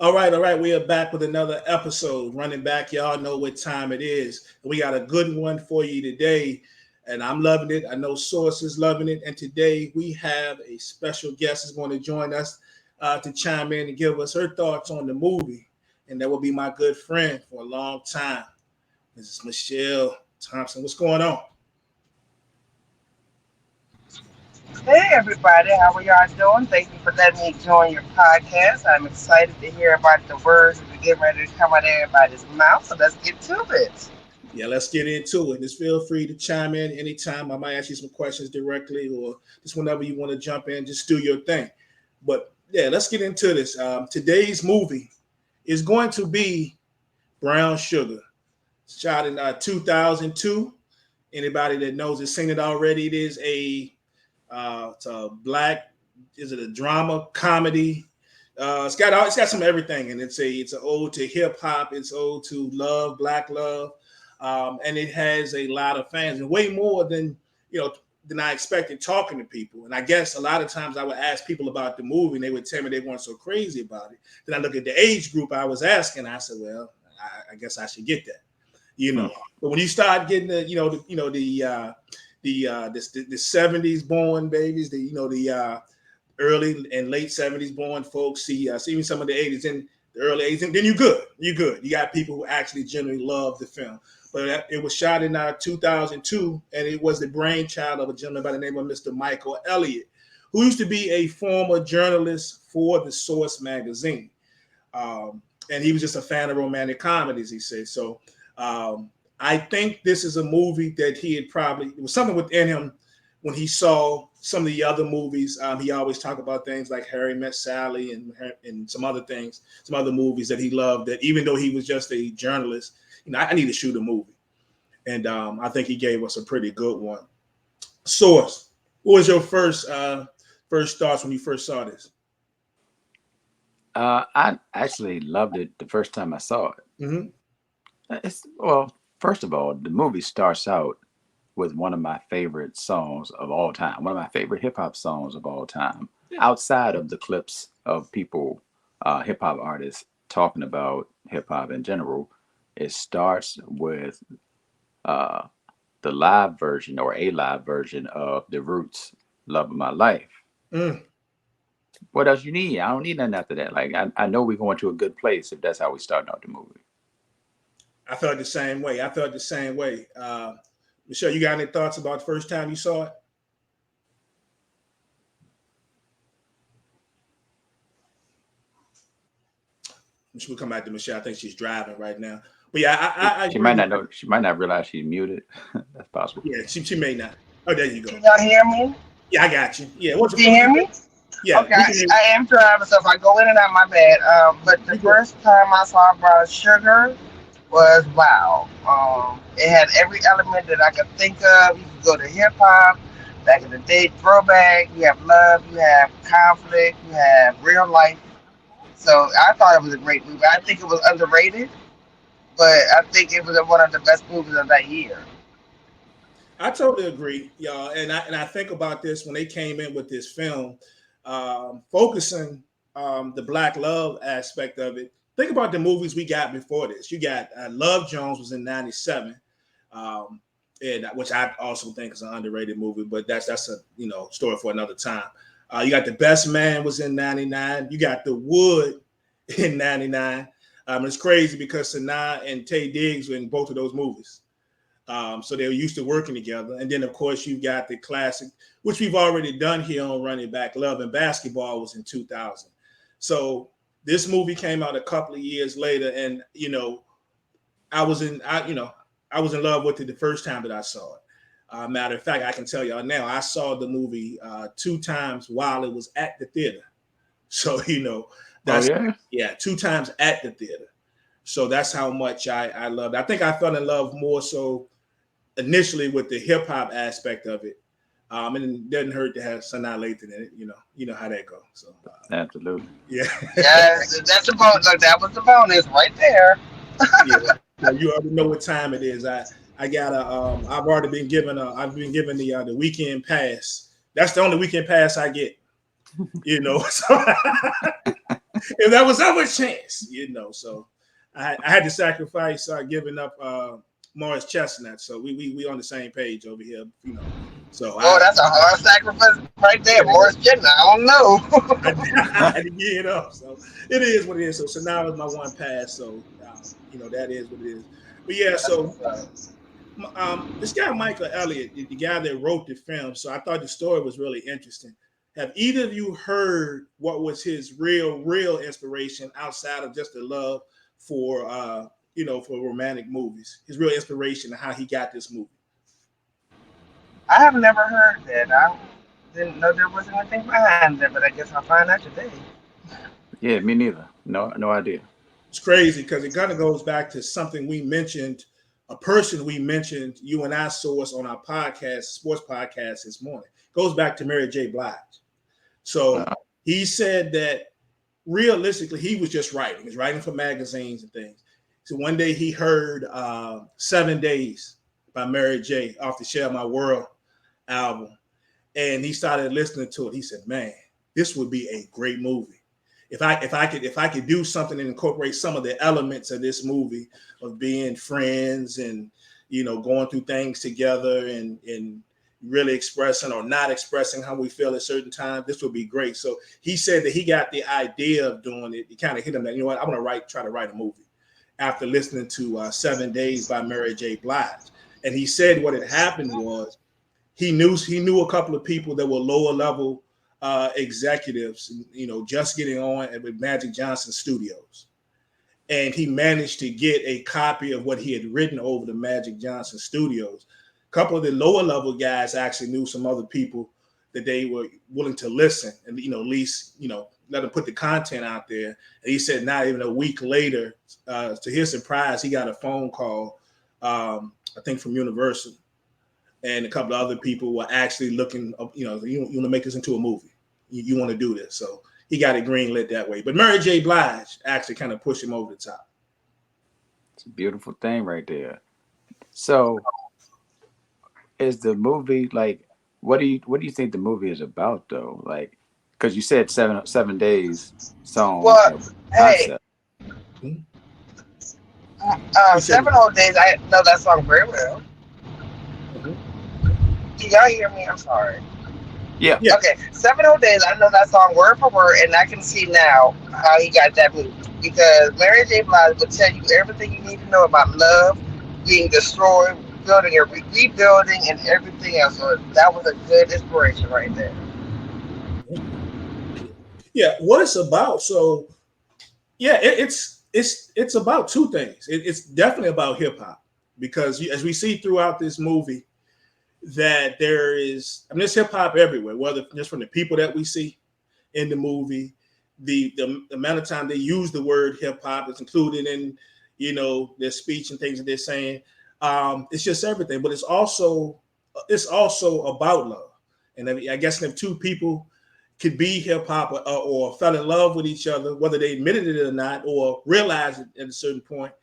All right. We are back with another episode. Running back, y'all know what time it is. We got a good one for you today, and I'm loving it. I know Source is loving it. And today we have a special guest is going to join us to chime in and give us her thoughts on the movie. And that will be my good friend for a long time, Mrs. Michelle Thompson. What's going on? Hey everybody, how are y'all doing? Thank you for letting me join your podcast. I'm excited to hear about the words that are getting ready to come out of everybody's mouth. So let's get to it. Yeah, let's get into it. Just feel free to chime in anytime. I might ask you some questions directly, or just whenever you want to jump in, just do your thing. But yeah, let's get into this. Today's movie is going to be Brown Sugar, shot in 2002. Anybody that knows it, seen it already. It's a black. Is it a drama comedy? It's got some everything, and it's an ode to hip hop. It's ode to love, black love, and it has a lot of fans, and way more than I expected talking to people. And I guess a lot of times I would ask people about the movie, and they would tell me they weren't so crazy about it. Then I look at the age group I was asking, I said, well, I guess I should get that, you Hmm. know. But when you start getting the 70s born babies, the early and late 70s born folks, see even some of the 80s and the early 80s, and then you're good. You're good. You got people who actually generally love the film. But it was shot in 2002, and it was the brainchild of a gentleman by the name of Mr. Michael Elliott, who used to be a former journalist for the Source magazine. And he was just a fan of romantic comedies, he said. So I think this is a movie that he had probably, it was something within him when he saw some of the other movies. He always talked about things like Harry Met Sally and some other things, some other movies that he loved, that even though he was just a journalist, I need to shoot a movie. And I think he gave us a pretty good one. Source, what was your first thoughts when you first saw this? I actually loved it the first time I saw it. Mm-hmm. Well, first of all, the movie starts out with one of my favorite songs of all time, one of my favorite hip hop songs of all time, outside of the clips of people, hip hop artists talking about hip hop in general. It starts with uh, the live version or a live version of The Roots, Love of My Life. Mm. What else you need? I don't need nothing after that. Like, I know we're going to a good place if that's how we start out the movie. I felt the same way. Michelle, you got any thoughts about the first time you saw it? We'll come back to Michelle. I think she's driving right now. But yeah, I She agree might with not you. know. She might not realize she's muted. That's possible. Yeah, she may not. Oh, there you go. Can y'all hear me? Yeah, I got you. Yeah, what Can you was hear your me? yeah, Okay, we can hear I am driving, so if I go in and out, my bad. But the you good. first time I saw Brown Sugar was wow. It had every element that I could think of. You could go to hip hop, back in the day, throwback. You have love, you have conflict, you have real life. So I thought it was a great movie. I think it was underrated, but I think it was one of the best movies of that year. I totally agree, y'all. And I think about this when they came in with this film, focusing the black love aspect of it. Think about the movies we got before this. You got Love Jones was in '97, um, and which I also think is an underrated movie, but that's a story for another time. You got The Best Man was in '99. You got The Wood in '99. It's crazy because Sanaa and Taye Diggs were in both of those movies. So they were used to working together. And then, of course, you got the classic, which we've already done here on Running Back. Love and Basketball was in 2000. So this movie came out a couple of years later, and I was in, I was in love with it the first time that I saw it. Matter of fact, I can tell y'all now, I saw the movie two times while it was at the theater. So Oh that's yeah. yeah, two times at the theater. So that's how much I loved. I think I fell in love more so initially with the hip hop aspect of it. And it doesn't hurt to have Sanaa Lathan in it. You know how that goes. So Absolutely. yeah, Yes, that's the bonus. Look, that was the bonus right there. yeah. So you already know what time it is. I got a I've already been given the weekend pass. That's the only weekend pass I get. So if that was ever a chance, So I had to sacrifice giving up Morris Chestnut. So we on the same page over here. So Oh, that's a hard sacrifice right there, Morris Jenner. I don't know. I, I had to give it up. So it is what it is. So now is my one pass. So that is what it is. But yeah, That's so what's up. this guy Michael Elliott, the guy that wrote the film. So I thought the story was really interesting. Have either of you heard what was his real inspiration outside of just the love for for romantic movies? His real inspiration and how he got this movie. I have never heard that. I didn't know there was anything behind that, but I guess I'll find out today. Yeah, me neither. No idea. It's crazy because it kind of goes back to something we mentioned, a person we mentioned, you and I source on our podcast, sports podcast this morning. Goes back to Mary J. Blige. So Uh, he said that realistically, he was just writing. He was writing for magazines and things. So one day he heard 7 Days by Mary J. off the Share My World album. And he started listening to it. He said, man, this would be a great movie. If I could do something and incorporate some of the elements of this movie of being friends and going through things together and really expressing or not expressing how we feel at certain times, this would be great. So he said that he got the idea of doing it. It kind of hit him that I want to try to write a movie after listening to 7 Days by Mary J. Blige. And he said what had happened was he knew a couple of people that were lower level executives, just getting on with Magic Johnson Studios. And he managed to get a copy of what he had written over the Magic Johnson Studios. A couple of the lower level guys actually knew some other people that they were willing to listen and, at least, let them put the content out there. And he said not even a week later, to his surprise, he got a phone call, I think from Universal. And a couple of other people were actually looking, you want to make this into a movie. You want to do this. So he got it greenlit that way. But Mary J. Blige actually kind of pushed him over the top. it's a beautiful thing right there. So, is the movie like? What do you think the movie is about though? Like, because you said 7 days song Well, hey, concept. Hmm? You said, 7 whole days. I know that song very well. mhm. Can y'all hear me? I'm sorry. Yeah, Yeah, Okay, 7 whole days. I know that song word for word, and I can see now how he got that movie because Mary J. Blige would tell you everything you need to know about love being destroyed, building and rebuilding, and everything else. So that was a good inspiration right there. yeah. What it's about. So yeah, it's about two things. It's definitely about hip hop because as we see throughout this movie, that there is, there's hip hop everywhere, whether just from the people that we see in the movie, the amount of time they use the word hip hop is included in, their speech and things that they're saying. It's just everything, but it's also about love. And I guess if two people could be hip hop or fell in love with each other, whether they admitted it or not, or realized it at a certain point,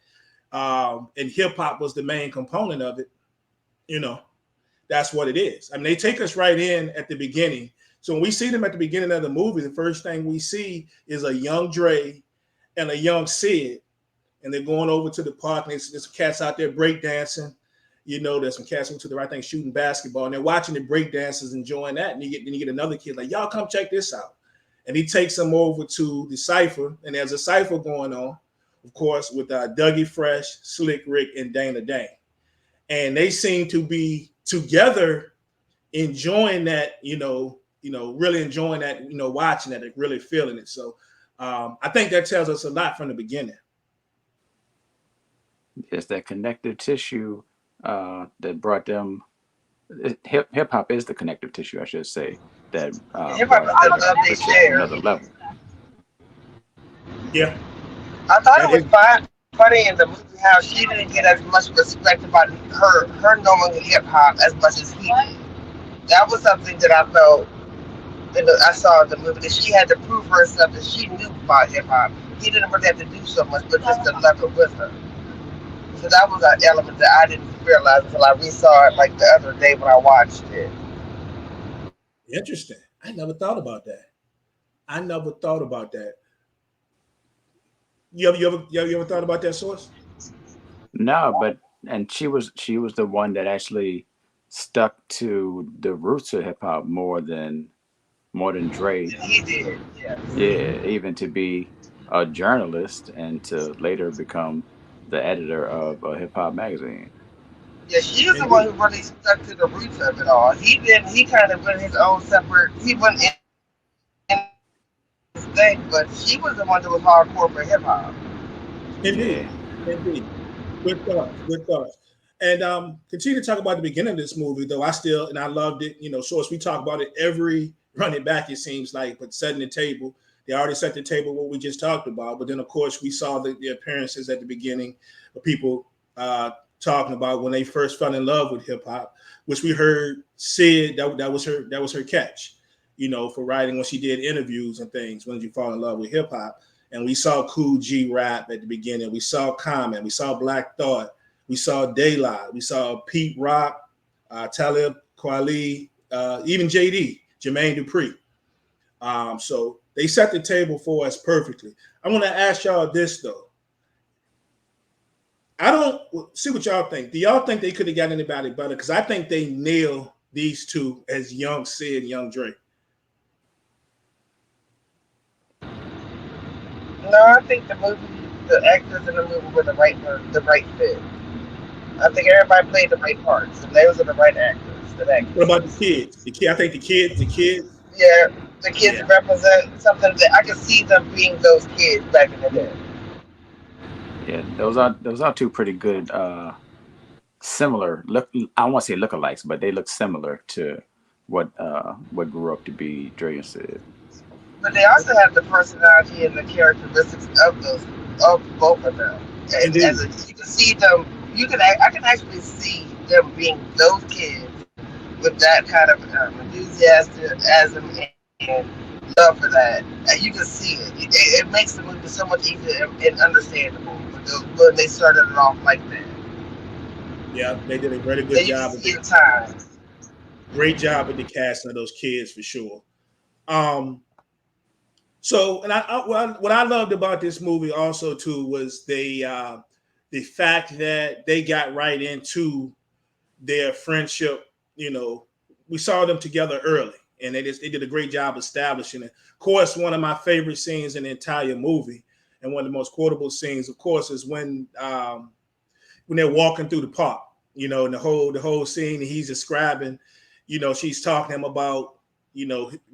and hip hop was the main component of it, you know, that's what it is. They take us right in at the beginning. So when we see them at the beginning of the movie, the first thing we see is a young Dre and a young Sid, and they're going over to the park, and there's some cats out there breakdancing. There's some cats to the right thing shooting basketball, and they're watching the breakdancers, enjoying that. And you get another kid like, y'all come check this out. And he takes them over to the cipher, and there's a cipher going on, of course, with Dougie Fresh, Slick Rick, and Dana Dane. And they seem to be together enjoying that, really enjoying that, watching that, really feeling it. So I think that tells us a lot from the beginning. it's that connective tissue that brought them. Hip hop is the connective tissue, I should say, that Hip hop brought is the the love they shit to share. another level. Yeah, I thought it that was is. funny in the movie how she didn't get as much respect about her knowing hip hop as much as he did. That was something that I felt I saw in the movie that she had to prove herself that she knew about hip hop. He didn't really have to do so much, but just to love it with her. So that was an element that I didn't realize until I resaw it like the other day when I watched it. Interesting. I never thought about that. I never thought about that. You ever thought about that source? No, but and she was the one that actually stuck to the roots of hip hop more than Dre. He did, yes. Yeah, even to be a journalist and to later become the editor of a hip hop magazine. Yeah, she is the one Indeed. who really stuck to the roots of it all. He did. He kind of went his own separate. He went in his thing, but she was the one that was hardcore for hip hop. Indeed. Yeah, Indeed. Good thoughts. Good thoughts. And continue to talk about the beginning of this movie, though. I loved it. Source, we talk about it every running back, it seems like, but setting the table. They already set the table what we just talked about. But then, of course, we saw the appearances at the beginning of people uh, talking about when they first fell in love with hip hop, which we heard Sid, that was her catch, for writing when she did interviews and things. When did you fall in love with hip hop? And we saw Cool G rap at the beginning. We saw Common. We saw Black Thought. We saw Daylight. We saw Pete Rock, Talib Kweli, even JD, Jermaine Dupri. So they set the table for us perfectly. I want to ask y'all this though. I don't see what y'all think. Do y'all think they could have got anybody better? Because I think they nailed these two as Young Sid, Young Dre. No, I think the actors in the movie were the right fit. I think everybody played the right parts, and those are the right actors, the What about the actresses. kids? I think the kids, Yeah, the kids yeah, represent something that I can see them being those kids back in the day. yeah. Those are two pretty good, similar look. I won't say lookalikes, but they look similar to what grew up to be Dre and Sid. But they also have the personality and the characteristics of those of both of them. indeed. You can see them. I can actually see them being those kids with that kind of enthusiasm and love for that. And you can see it. It makes the movie so much easier and understandable when they started it off like that. Yeah, they did a very good And you can job with see the in time. great job with the casting of those kids for sure. Um, so, and what I loved about this movie also too was the fact that they got right into their friendship. You know, we saw them together early, and they did a great job establishing it. Of course, one of my favorite scenes in the entire movie, and one of the most quotable scenes, of course, is when they're walking through the park. And the whole scene he's describing. She's talking to him about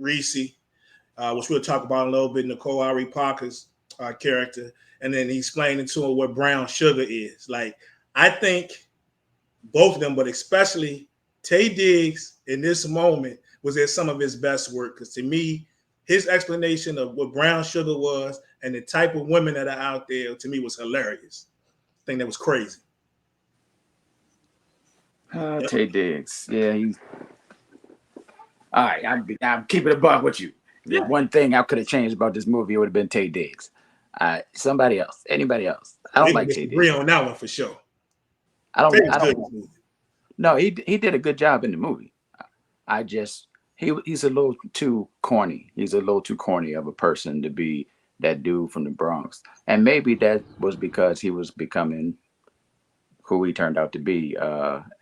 Reese, which we'll talk about in a little bit. Nicole Ari Parker's character, and then he's explaining to her what brown sugar is. Like, I think both of them, but especially Taye Diggs in this moment was at some of his best work. Because to me, his explanation of what brown sugar was and the type of women that are out there to me was hilarious. I think that was crazy. Yep. Tay Diggs. Yeah, he's all right. I'm keeping a buck with you. The Yeah. one thing I could have changed about this movie would have been Tay Diggs. Somebody else, anybody else. I don't We're gonna like Tay disagree Diggs. on that one for sure. I don't. Taylor's I good don't. in this movie. No, he did a good job in the movie. I just he's a little too corny. He's a little too corny of a person to be that dude from the Bronx. And maybe that was because he was becoming who he turned out to be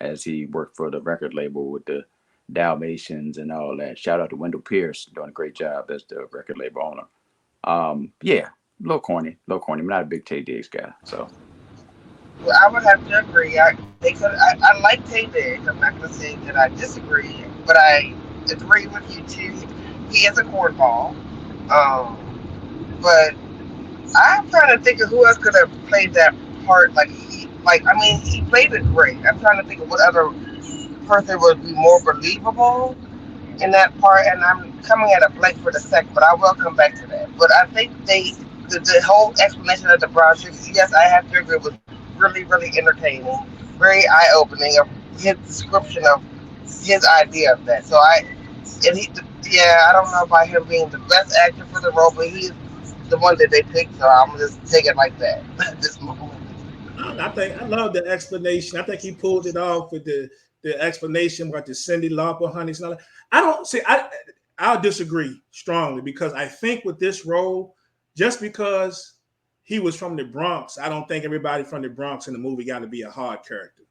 as he worked for the record label with the Dalmatians and all that. Shout out to Wendell Pierce doing a great job as the record label owner. Yeah, a little corny, a little corny. I'm not a big Tay Diggs guy, so Well, I would have to agree. I like Tay Diggs. I'm not going to say that I disagree, but I agree with you too. He is a cornball. But I'm trying to think of who else could have played that part. I mean, he played it great. I'm trying to think of what other person would be more believable in that part. And I'm coming at a blank for the second, but I will come back to that. But I think the whole explanation of the brown sugar, yes, I have to agree, was really, really entertaining, very eye opening of his description of his idea of that. And he, yeah, I don't know about him being the best actor for the role, but he's the one that they picked, so I'm gonna just take it like that at this moment. I think I love the explanation. I think he pulled it off with the explanation about the Cindy Lauper honeys and all that. I don't see. I'll disagree strongly because I think with this role, just because he was from the Bronx, I don't think everybody from the Bronx in the movie got to be a hard character.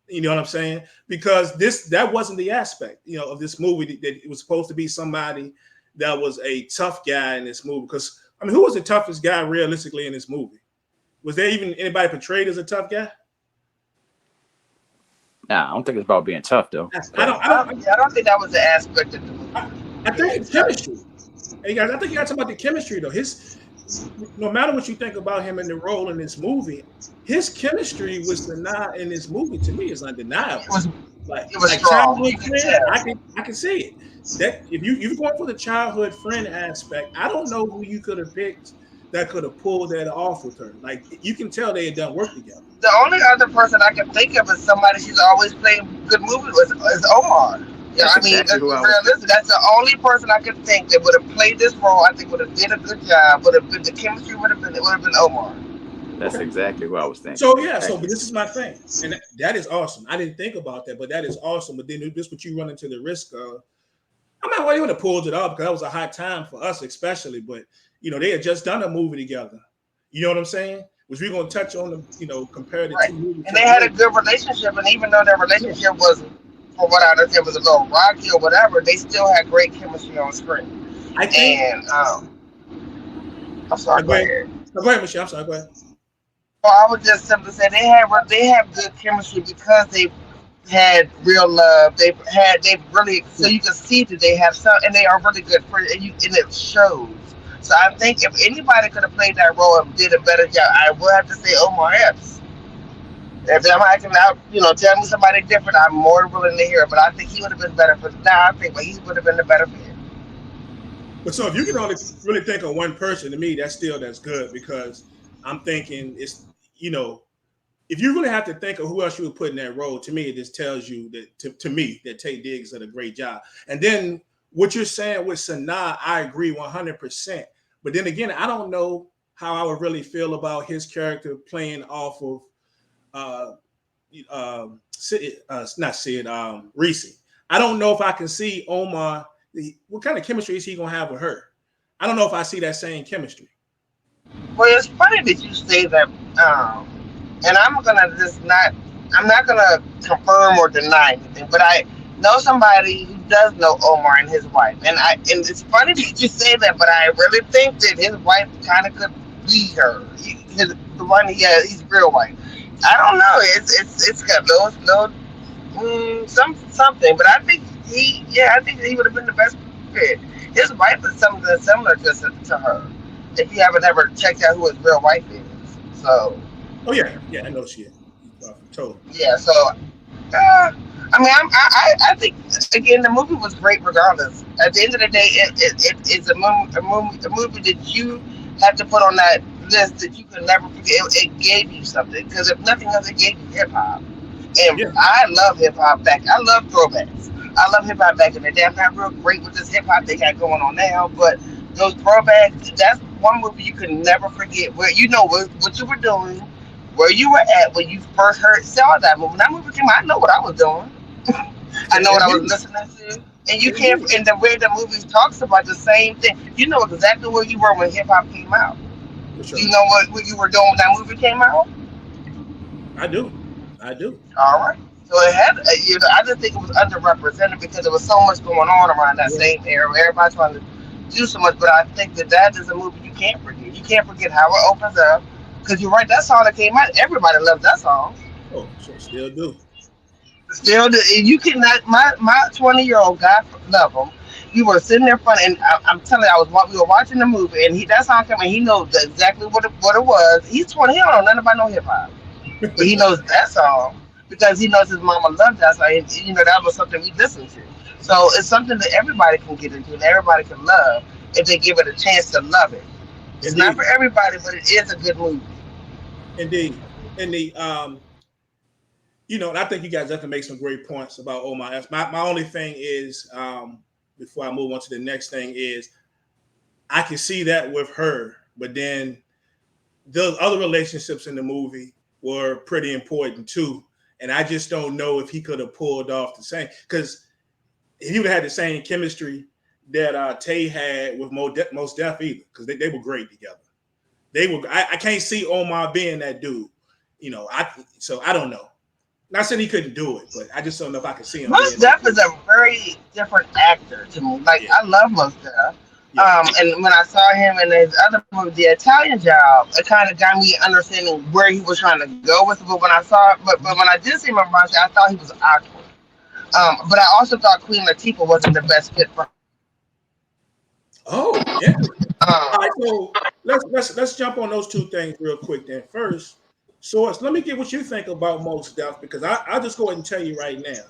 You know what I'm saying? Because that wasn't the aspect, of this movie that it was supposed to be somebody that was a tough guy in this movie. Because I mean, who was the toughest guy realistically in this movie? Was there even anybody portrayed as a tough guy? Nah, I don't think it's about being tough though. I But don't. I don't. I don't think that was the aspect of the I, movie. I think Being it's tough. chemistry. Hey guys, I think you got to talk about the chemistry though. No matter what you think about him in the role in this movie, his chemistry with Sanaa in this movie to me is It undeniable. was Like it was like strong. childhood You could friend, tell. I can see it. That if you're going for the childhood friend aspect, I don't know who you could have picked that could have pulled that off with her. Like you can tell they had done work together. The only other person I can think of is somebody she's always playing good movies with is Omar. Yeah, that's I mean, exactly let's who be I was thinking. realistic. That's the only person I can think that would have played this role. I think would have did a good job. Would have been the chemistry would have been it would have been Omar. That's Okay. exactly who I was thinking. So yeah, but Exactly. this is my thing, and that is awesome. I didn't think about that, but that is awesome. But then this what you run into the risk of. I'm not really going to pull it off because that was a hot time for us, especially. But they had just done a movie together. You know what I'm saying? Which we're going to touch on compare the Right. two movies And to they the had a later. good relationship. And even though their Yeah. relationship was, from what I understand, was a little rocky or whatever, they still had great chemistry on screen. I think. And I'm sorry. Go Go ahead. ahead. No, go ahead, Michelle. I'm sorry. Go ahead. Well, I would just simply say they have good chemistry because they had real love. They've really so you can see that they have some, and they are really good friends, and it shows. So I think if anybody could have played that role and did a better job, I would have to say Omar Epps. If I'm acting out, tell me somebody different, I'm more willing to hear it. But I think he would have been better for now. I think, but he would have been the better fit. But so if you can only really think of one person, to me, that's good because I'm thinking you know if you really have to think of who else you would put in that role, to me, it just tells you that to me that Taye Diggs did a great job. And then what you're saying with Sanaa, I agree 100%. But then again, I don't know how I would really feel about his character playing off of uh, not Sid, Reese. I don't know if I can see Omar. What kind of chemistry is he gonna have with her? I don't know if I see that same chemistry. Well, it's funny that you say that, and I'm not gonna confirm or deny anything, but I know somebody who does know Omar and his wife, and it's funny that you say that, but I really think that his wife kind of could be her, the one he's real wife. I don't know. It's got something, but I think he would have been the best fit. His wife is something similar to her. If you haven't ever checked out who his real wife is, so Oh yeah, yeah, I know she is. Totally. yeah, so I mean, I think again the movie was great regardless. At the end of the day, it's a movie that you have to put on that list that you can never forget. It gave you something because if nothing else, it gave you hip hop. And Yeah, I love hip hop back. I love throwbacks. I love hip hop back in the day. I'm not real great with this hip hop they got going on now, but those throwbacks, that's one movie you can never forget. Where you know what you were doing, where you were at when you first saw that movie. When that movie came out, I know what I was doing. I know what I was indeed, listening to. And you can't, indeed, and the way the movie talks about the same thing, you know exactly where you were when hip hop came out. for You sure. know what you were doing when that movie came out? I do, I do. All right. So it had, I just think it was underrepresented because there was so much going on around that Yeah, same era. Everybody trying to do so much, but I think that is a movie you can't forget. You can't forget how it opens up because you're right. That song that came out, everybody loved that song. oh, still do. Still, you cannot. My 20-year-old guy love him. We were sitting there fun, and I'm telling you, we were watching the movie, and that song came, and he knows exactly what it was. He's 20. He don't know nothing about no hip hop. But he knows that song because he knows his mama loved that song. And, that was something we listened to. So it's something that everybody can get into and everybody can love if they give it a chance to love it. It's not for Indeed, everybody, but it is a good movie. indeed. And and I think you guys definitely make some great points about Omar Epps. My only thing is, before I move on to the next thing, is I can see that with her, but then the other relationships in the movie were pretty important too. And I just don't know if he could have pulled off the same because he would have had the same chemistry that Tay had with Most Def either because they were great together. They were. I can't see Omar being that dude. I don't know. Not saying he couldn't do it, but I just don't know if I can see him Most being that Def dude. is a very different actor to me. Like Yeah, I love Most Def. yeah. And when I saw him in his other movie, The Italian Job, it kind of got me understanding where he was trying to go with it. But when I saw, but when I did see him in Bronx, I thought he was awkward. But I also thought Queen Latifah wasn't the best fit for him. Oh, interesting. All right, Um, so let's jump on those two things real quick. Then first, Source. Let me get what you think about Most Def because I'll just go ahead and tell you right now.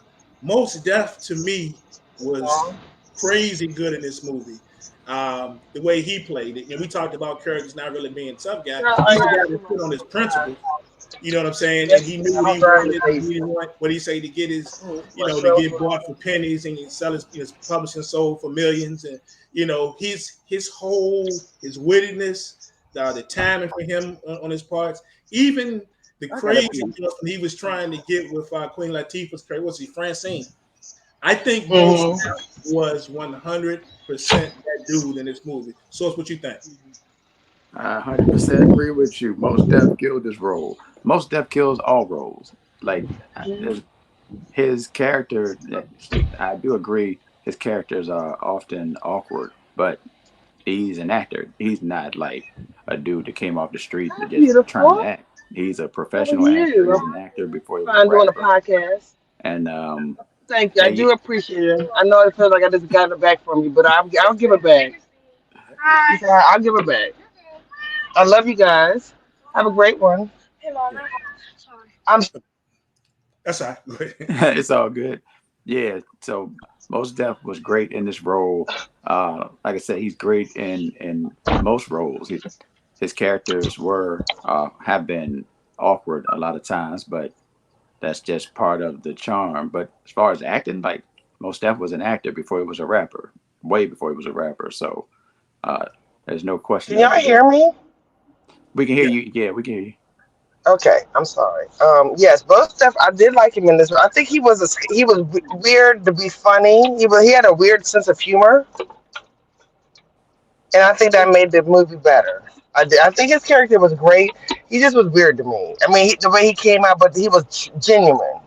Most Def to me was crazy good in this movie. The way he played it, we talked about characters not really being tough guy. He's a guy that stood on his principles. You know what I'm saying? And he knew what he wanted. And he didn't want what he say to get his, to get bought for pennies and he sell his publishing sold for millions. And his whole his wittiness, the timing for him on his parts, even the I gotta crazy pee. he was trying to get with Queen Latifah's character. Was he Francine? I think most Mm-hmm. was 100% that dude in this movie. So, it's what you think? I 100% agree with you. Most Def killed this role. Most Def kills all roles. Like his character, I do agree. His characters are often awkward, but he's an actor. He's not like a dude that came off the street and just trying to Beautiful. act. He's a How are professional actor. you? He's an actor before he was a Fine doing a rapper. podcast. And Thank you. I and do appreciate it. I know it feels like I just got it back from you, but I'll give it back. I'll give it back. I love you guys. Have a great one. Yeah, I'm that's all right. Go ahead. it's all good. Yeah. So Most Def was great in this role. Like I said, he's great in most roles. His characters were have been awkward a lot of times, but that's just part of the charm. But as far as acting, like Most Def was an actor before he was a rapper, way before he was a rapper. So uh, there's no question Can y'all of it. hear me? We can hear Yeah. you. Yeah, we can hear you. Okay, I'm sorry. Yes, both stuff. I did like him in this. I think he was weird to be funny. He had a weird sense of humor, and I think that made the movie better. I think his character was great. He just was weird to me. I mean, the way he came out, but he was genuine.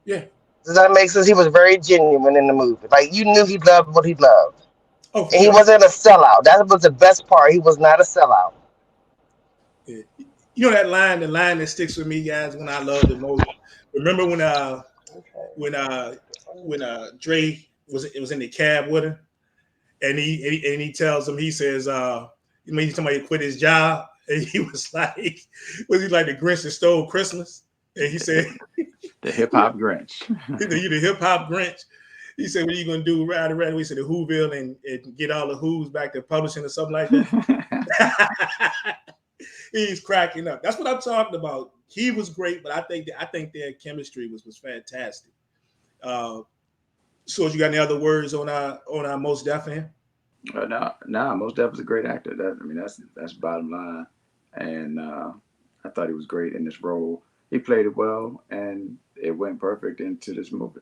Yeah. Does that make sense? He was very genuine in the movie. Like you knew he loved what he loved, Oh, for and he sure. wasn't a sellout. That was the best part. He was not a sellout. Yeah. The line that sticks with me, guys, when I love the most. Remember when uh when Dre was in the cab with him, and he tells him, he says, he's talking about he quit his job, and he was like, was he like the Grinch that stole Christmas? And he said, The hip "You hop Grinch. the hip hop Grinch." He said, "What are you gonna do? Ride around?" We said, "The Whoville and get all the Who's back to publishing or something like that." He's cracking up. That's what I'm talking about. He was great, but I think their chemistry was fantastic. Uh, so, you got any other words on our most definite? No, Most Def was a great actor. That's bottom line. And I thought he was great in this role. He played it well, and it went perfect into this movie.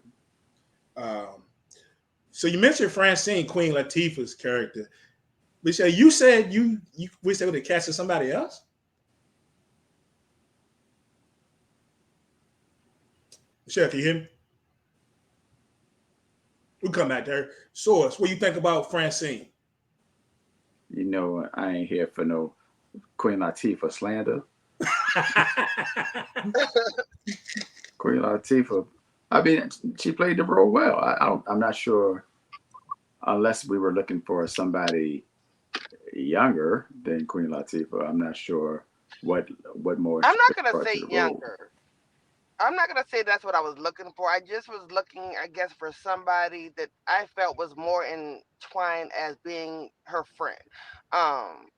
Um, so you mentioned Francine Queen Latifah's character. Michelle, you said you wish they would have casted somebody else. Michelle, can you hear me? We'll come back to her. Source, what do you think about Francine? I ain't here for no Queen Latifah slander. Queen Latifah, I mean, she played the role well. I'm not sure unless we were looking for somebody younger than Queen Latifah. I'm not sure what more I'm she not could gonna have brought say to the role. younger. I'm not gonna say that's what I was looking for. I just was looking, I guess, for somebody that I felt was more entwined as being her friend. Um,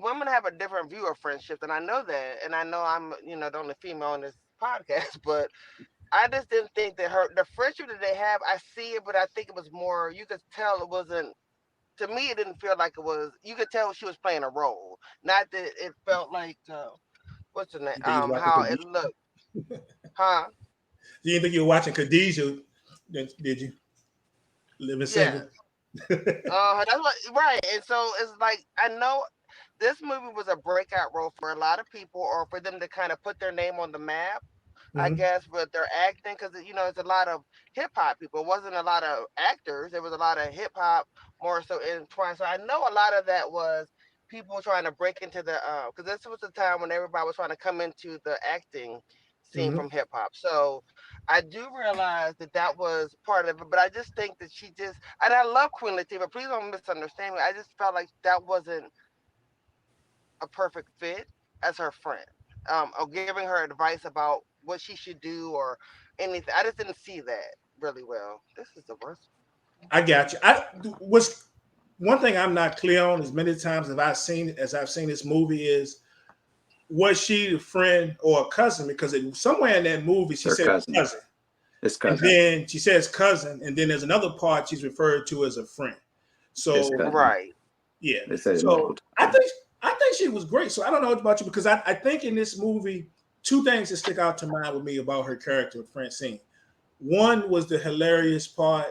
women have a different view of friendship, and I know that, and I know I'm, the only female on this podcast, but I just didn't think that the friendship that they have, I see it, but I think it was more. You could tell it wasn't. To me, it didn't feel like it was. You could tell she was playing a role, not that it felt like. What's the name? You think you was watching How it Khadijah? looked, huh? You didn't think you were watching Khadijah, did you? Living Yeah. single. That's what right. And so it's like I know. this movie was a breakout role for a lot of people, or for them to kind of put their name on the map. I Hmm. guess with their acting, because it's a lot of hip hop people. It wasn't a lot of actors. There was a lot of hip hop more so entwined. So I know a lot of that was people trying to break into the because this was the time when everybody was trying to come into the acting scene Hmm. from hip hop. So I do realize that that was part of it, but I just think that she just and I love Queen Latifah. Please don't misunderstand me. I just felt like that wasn't a perfect fit as her friend, or giving her advice about what she should do or anything. I just didn't see that really well. This is the worst. I got you. I was one thing I'm not clear on as many times as I've seen this movie is, was she a friend or a cousin? Because somewhere in that movie It's she her said cousin. cousin, It's and cousin. then she says cousin, and then there's another part she's referred to as a friend. It's So cousin. Right. yeah, They said it multiple so times. I think she was great. So I don't know about you because I think in this movie two things that stick out to mind with me about her character Francine. One was the hilarious part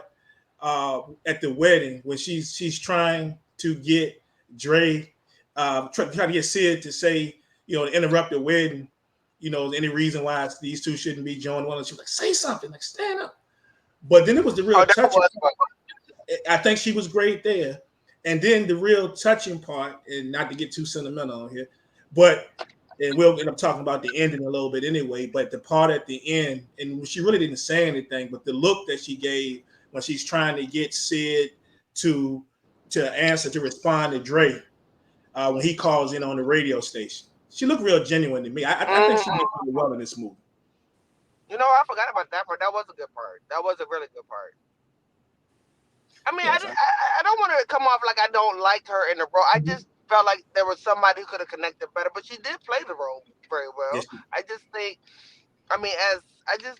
at the wedding when she's trying to get Dre, trying to get Sid to say, interrupt the wedding. Any reason why these two shouldn't be joined? One, she was like, say something, like stand up. But then it was the Oh, real that touching. was fun. I think she was great there. And then the real touching part, and not to get too sentimental on here, but and we'll end up talking about the ending a little bit anyway. But the part at the end, and she really didn't say anything, but the look that she gave when she's trying to get Sid to answer to respond to Dre when he calls in on the radio station, she looked real genuine to me. I think she did Mhm. really well in this movie. I forgot about that part. That was a good part. That was a really good part. I mean, Yes, I don't want to come off like I don't like her in the role. I mhm. just felt like there was somebody who could have connected better, but she did play the role very well. Yes. I just think, I mean, as I just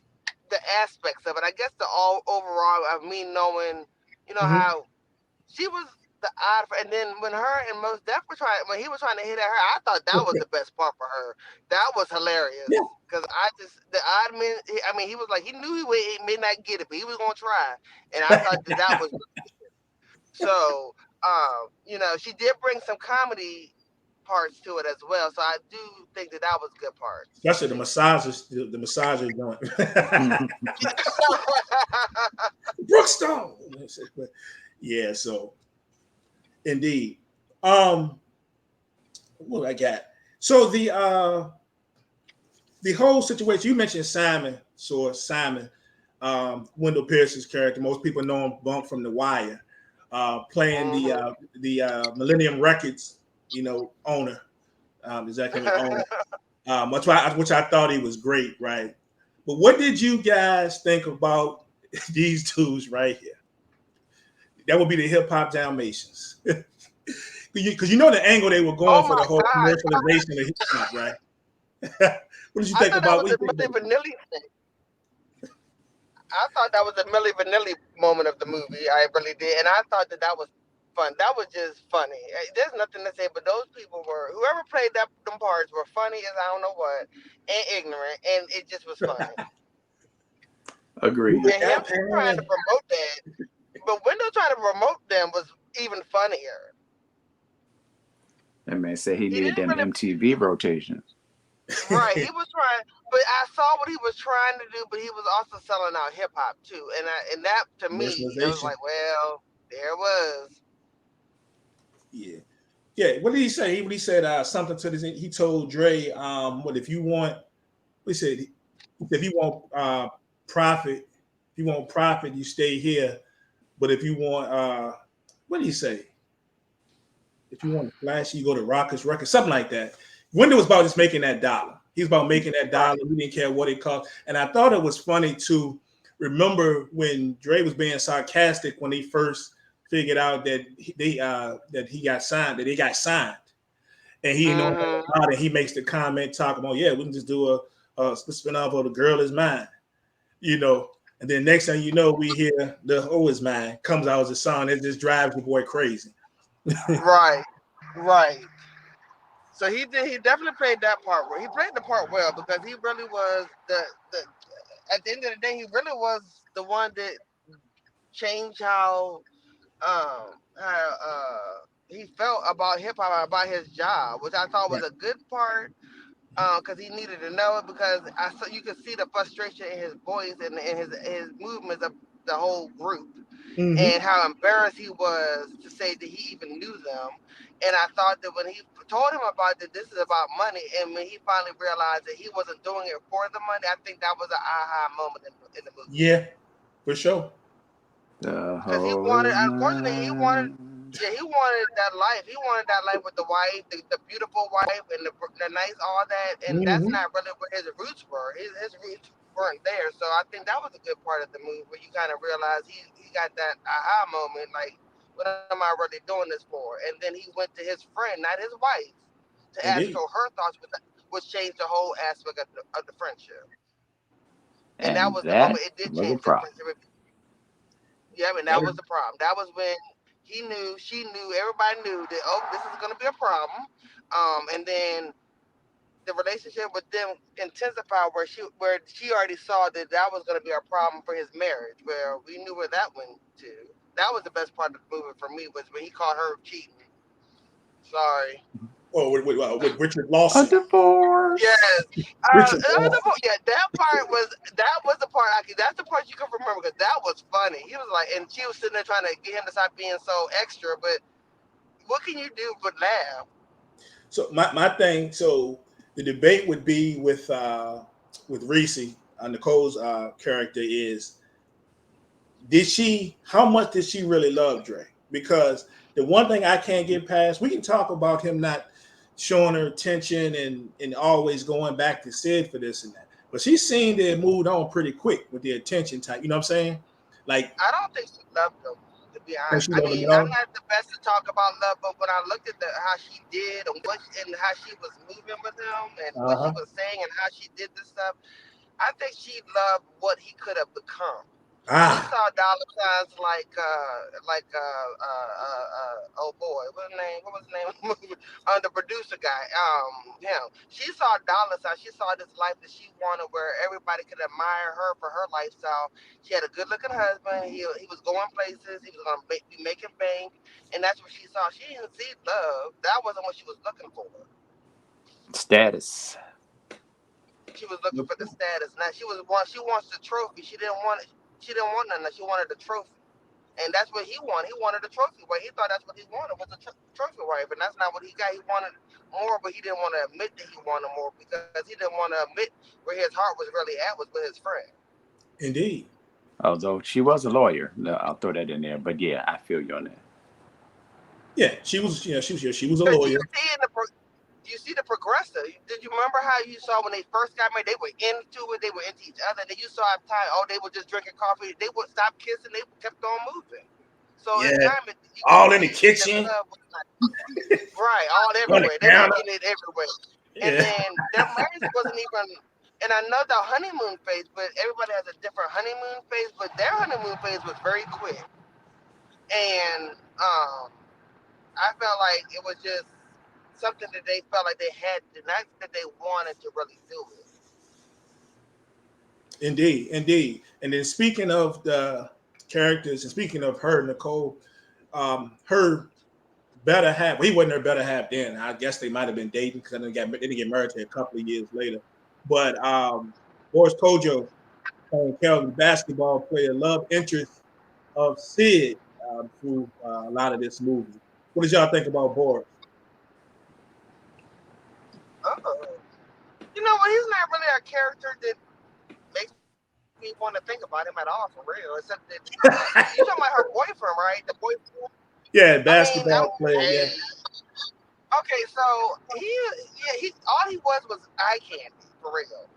the aspects of it. I guess the all overall of me knowing, Hmm. how she was the odd, and then when her and Most Def were trying, when he was trying to hit at her, I thought that was the best part for her. That was hilarious Yeah. because I just the odd man. I mean, he was like he knew he may not get it, but he was gonna try, and I thought that that was so. She did bring some comedy parts to it as well, so I do think that that was good parts. Especially the massager joint. Brookstone. Yeah, so indeed. Um, what I got? So the whole situation you mentioned Simon, Wendell Pierce's character. Most people know him bump from The Wire, playing Hmm. the Millennium Records, owner, executive owner. Which I thought he was great, right? But what did you guys think about these dudes right here? That would be the hip hop Dalmatians. Because you know the angle they were Oh going for my the whole God! commercialization of hip hop, right? What did you I think thought that about? was What do a you think Milli about Vanilli thing. I thought that was a Milli Vanilli moment of the movie. I really did, and I thought that that was fun. That was just funny. There's nothing to say, but those people were whoever played that them parts were funny as I don't know what, and ignorant, and it just was funny. Agreed. And him trying to and promote that, but Windows trying to promote them was even funnier. That man said he He needed didn't them really. MTV rotations. Right, he was trying, but I saw what he was trying to do, but he was also selling out hip hop too, and that to me, it was commercialization. like, well, there it was. Yeah. Yeah. What did he say? He said something to this. He told Dre, what if you want, he said, if you want profit, you stay here. But if you want, what did he say? If you want to flash, you go to Rockers Records, something like that. Wendell was about just making that dollar. He was about making that dollar. Right. He didn't care what it cost. And I thought it was funny to remember when Dre was being sarcastic when he first figured out that he got signed, that they got signed, and he didn't know anything Mm-hmm. about it. He makes the comment talking about, yeah, we can just do a spin off of The Girl Is Mine, you know. And then next thing you know, we hear The Oh Is Mine comes out as a song that just drives the boy crazy. Right. Right. So he did. He definitely played that part. He played the part well because he really was the. At the end of the day, he really was the one that changed how he felt about hip hop, about his job, which I thought was Right. a good part. Because he needed to know it, because I saw you could see the frustration in his voice and in his movements of the whole group, Mm-hmm. and how embarrassed he was to say that he even knew them. And I thought that when he told him about that, this is about money, and when he finally realized that he wasn't doing it for the money, I think that was an aha moment in the movie. Yeah, for sure. The Because he whole wanted, is unfortunately, he wanted, mine. yeah, he wanted that life. He wanted that life with the wife, the beautiful wife, and the nice, all that. And that's Mm-hmm. not really where his roots were. His roots weren't there. So I think that was a good part of the movie, where you kind of realize he got that aha moment, like, what am I really doing this for? And then he went to his friend, not his wife, to ask her Indeed. her thoughts, which changed the whole aspect of the friendship. And that And was the moment that it did was a change the problem. friendship. Yeah, and That that was, was the problem. That was when he knew, she knew, everybody knew that, oh, this is going to be a problem. And then the relationship with them intensified, where she already saw that that was going to be a problem for his marriage. Where we knew where that went to. That was the best part of the movie for me, was when he caught her cheating. Sorry. oh, with Richard A Lawson. divorce. Yes. Richard Lawson. Yeah, that was the part that's the part you can remember, because that was funny. He was like, and she was sitting there trying to get him to stop being so extra, but what can you do but laugh? So my thing, so the debate would be with Reese, Nicole's character is, did she, how much did she really love Dre? Because the one thing I can't get past, we can talk about him not showing her attention and always going back to Sid for this and that. But she seemed to have moved on pretty quick with the attention type. You know what I'm saying? Like, I don't think she loved him, to be and honest. she I loved him mean, at I'm all. not the best to talk about love, but when I looked at how she did, and how she was moving with him, and what she Uh-huh. was saying, and how she did this stuff, I think she loved what he could have become. She Ah, saw dollar signs oh boy, what was the name of the movie? The producer guy, him. She saw dollar signs. She saw this life that she wanted, where everybody could admire her for her lifestyle. She had a good looking husband. He was going places. He was gonna be making bank, and that's what she saw. She didn't see love. That wasn't what she was looking for. Status. She was looking for the status. Now she wants the trophy. She didn't want it. She didn't want nothing. She wanted the trophy. And that's what he wanted. He wanted a trophy wife. He thought that's what he wanted, was a trophy wife, and that's not what he got. He wanted more, but he didn't want to admit that he wanted more, because he didn't want to admit where his heart was really at, was with his friend. indeed. Although she was a lawyer. No, I'll throw that in there. But yeah, I feel you on that. Yeah, she was. Yeah, she was a Because lawyer. you see the progressive. Did you remember how you saw when they first got married? They were into it. They were into each other. Then you saw at time, oh, they were just drinking coffee. They would stop kissing. They kept on moving. So in Yeah, time, you could all in the see that kitchen, love was not right, all on the everywhere. They was counter. getting it everywhere. And Yeah, then their marriage wasn't even. And I know the honeymoon phase, but everybody has a different honeymoon phase. But their honeymoon phase was very quick, and I felt like it was just something that they felt like they had to, not that they wanted to really do it. indeed, indeed. And then speaking of the characters, and speaking of her, Nicole, her better half. Well, he wasn't her better half then. I guess they might have been dating because they didn't get married till a couple of years later. But Boris Kojo, playing Kelvin, basketball player, love interest of Sid through a lot of this movie. What did y'all think about Boris? Oh, you know what? He's not really a character that makes me want to think about him at all, for real. Except that you talking about her boyfriend, right? The boyfriend. Yeah, I mean, basketball player. hey, Yeah, okay, so he all he was eye candy, for real.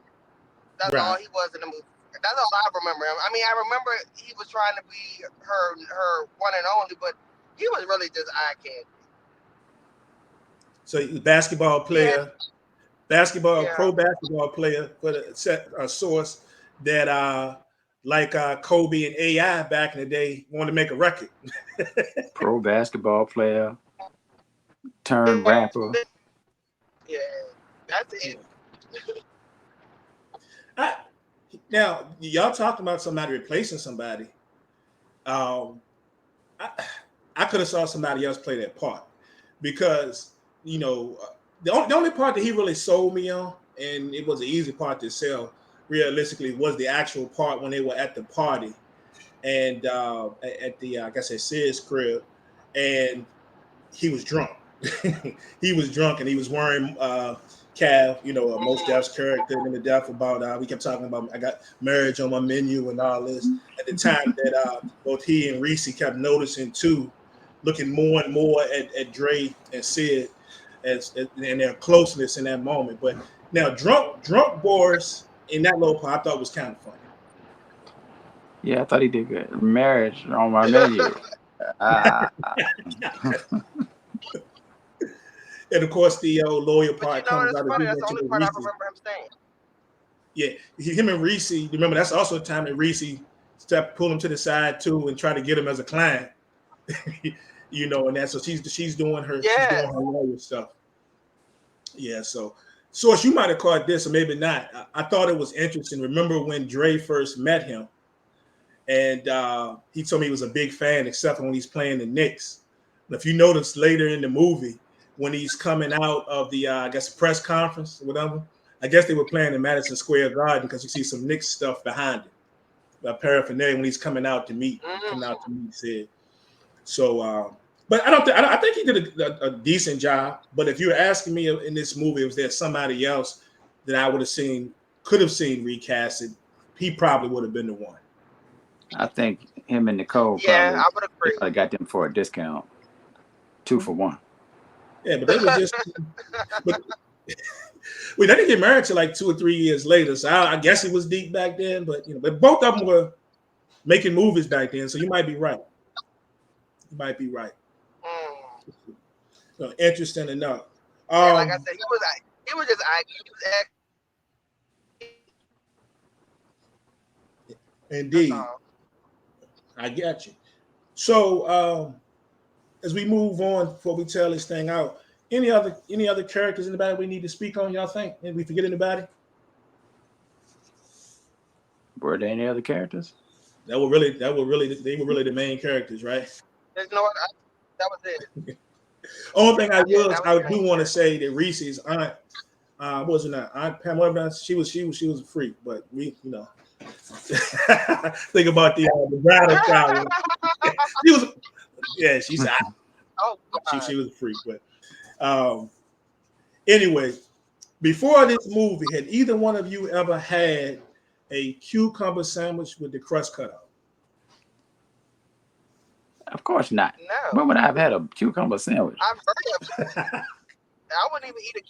That's all right. he was in the movie. That's all I remember him. I mean, I remember he was trying to be her one and only, but he was really just eye candy. So he was a basketball He had, player, yeah, pro basketball player for the set source that like Kobe and AI back in the day wanted to make a record. Pro basketball player turned yeah, rapper. that's it. I, now y'all talking about somebody replacing somebody. Um, I, I could have saw somebody else play that part. because the only part that he really sold me on, and it was an easy part to sell realistically, was the actual part when they were at the party and at the like I said, Sid's crib, and he was drunk. He was drunk and he was wearing Cav, Most Def's character in the Def about we kept talking about I got marriage on my menu and all this. At the time that both he and Reese kept noticing too, looking more and more at Dre and Sid and their closeness in that moment. But now drunk Boris in that little part I thought was kind of funny. Yeah, I thought he did good. Marriage on my menu. Ah, And of course, the lawyer But part comes it's out as funny. we That's the mentioned only with part I Reese. remember him saying. Yeah, him and Reese. Remember, that's also a time that Reese pull him to the side too and try to get him as a client. And that's so she's doing her Yes. lawyer stuff. Yeah, so Source, you might have caught this or maybe not. I thought it was interesting. Remember when Dre first met him, and he told me he was a big fan, except for when he's playing the Knicks. And if you notice later in the movie, when he's coming out of the, I guess, press conference or whatever, I guess they were playing in Madison Square Garden because you see some Knicks stuff behind it, paraphernalia when he's coming out to meet Sid. So, but I think he did a decent job. But if you were asking me in this movie, was there somebody else that I could have seen recasted, he probably would have been the one. I think him and Nicole Yeah, probably I would they agree. probably got them for a discount, 2 for 1. Yeah, but they were just. But wait, they didn't get married till like 2 or 3 years later. So I guess it was deep back then. But both of them were making movies back then. So you might be right. You might be right. Mm. So, interesting enough. And like I said, he was just he was that's Indeed, all. I get you. So as we move on, before we tell this thing out, any other characters in the battle we need to speak on? Y'all think? Did we forget anybody? Were there any other characters? They were really the main characters, right? There's no other. That was it. Only thing Yeah, that was I the do main want to character. say that Reese's aunt, wasn't that Aunt Pam? Whatever, she was a freak, but think about the bridal shower. She was, yeah, Oh she God. was a freak, but um, anyway, before this movie, had either one of you ever had a cucumber sandwich with the crust cut out? Of course not. No, When would I have had a cucumber sandwich? I've heard of. I wouldn't even eat a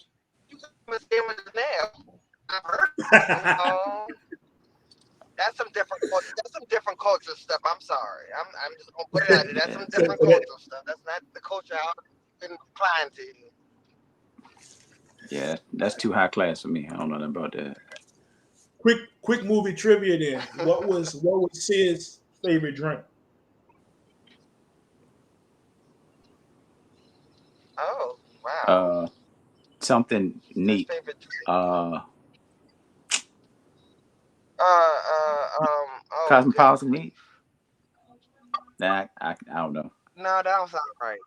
cucumber sandwich now. I've heard of it. That's some different. That's some different culture stuff. I'm sorry. I'm just gonna put it out there. That's Yeah. some different culture stuff. That's not the culture I've been inclined to. Yeah, that's too high class for me. I don't know nothing about that. quick movie trivia. Then, what was Sid's favorite drink? Oh wow. Uh, Something His neat. favorite drink. Uh, Oh Cosmopolitan goodness. neat. Nah, I don't know. No, that don't sound right.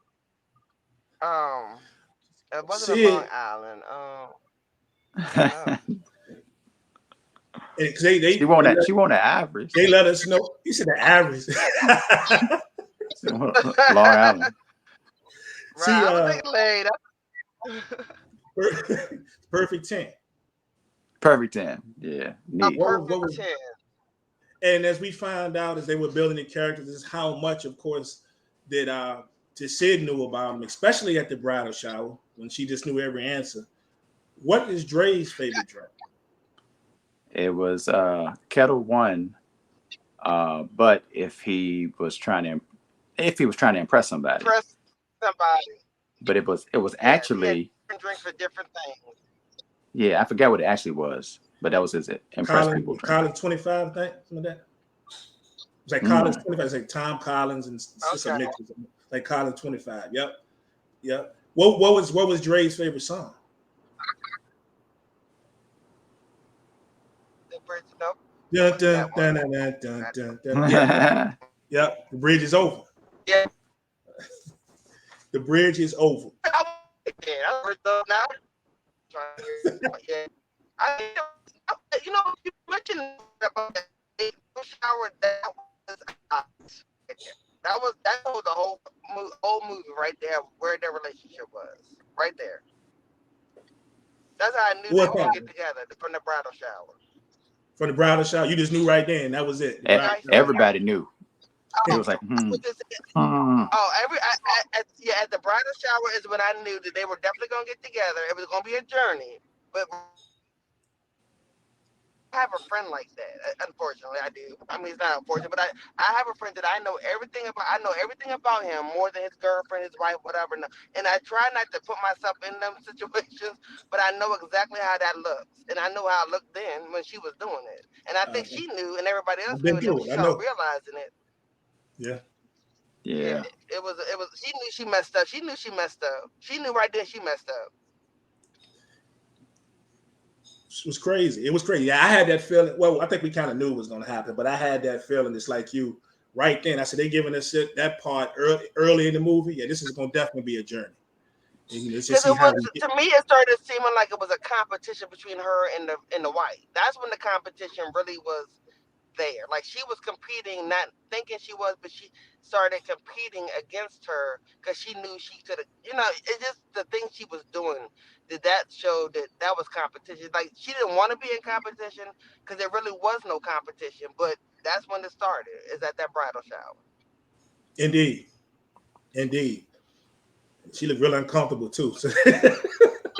Um, it wasn't a Long Sid, Island. I don't know. because She won that. She won that Ivory's. they let us know. He said the average. Long Island. See, Right, I was thinking later. perfect 10. Perfect 10. Yeah, A neat. What perfect was 10. And as we found out as they were building the characters, is how much, of course, that Sid knew about him, especially at the bridal shower when she just knew every answer. What is Dre's favorite drink? It was Kettle One. But if he was trying to impress somebody, Impress somebody. but it was Yes, he had actually, different drinks for different things. yeah, I forgot what it actually was, but that was his impress people drink. Collins 25, I think, something like that. It's like Collins Mm. 25. It's like Tom Collins and it's just a Okay. mix. Like Collins 25. Yep. Yep. What was Dre's favorite song? The bridge, nope, it Dun, wasn't dun, that dun, one. dun, dun, dun, dun. Yep. Yep. The bridge is over. Yeah, The bridge is over. Yeah, I worked up now. Trying to hear, yeah. You know, you mentioned about that shower. That was right there. That told the whole movie right there where their relationship was. Right there. That's how I knew they What were gonna get happened together from the bridal shower. for the bridal shower? You just knew right then. That was it. The bridal Right shower. there. Everybody knew. It Oh, was like, I was just hmm. yeah, at the bridal shower is when I knew that they were definitely gonna get together. It was gonna be a journey. But I have a friend like that. Unfortunately, I do. I mean, it's not unfortunate, but I have a friend that I know everything about. I know everything about him more than his girlfriend, his wife, whatever. And I try not to put myself in them situations, but I know exactly how that looks, and I know how it looked then when she was doing it. And I think she knew, and everybody else I've knew, been and then when through she it. I started know. realizing it, Yeah. yeah, Yeah. it was. She knew she messed up. She knew she messed up. She knew right then she messed up. It was crazy. It was crazy. Yeah, I had that feeling. Well, I think we kind of knew it was going to happen, but I had that feeling. It's like you right then. I said they giving us that part early in the movie. Yeah, this is going to definitely be a journey. And, let's just Because see it how was we get. to me, it started seeming like it was a competition between her and the white. That's when the competition really was there. Like she was competing, not thinking she was, but she started competing against her because she knew she could have. You know, it's just the thing she was doing. That showed that was competition. Like she didn't want to be in competition because there really was no competition. But that's when it started. Is at that bridal shower. Indeed, indeed. She looked really uncomfortable too. So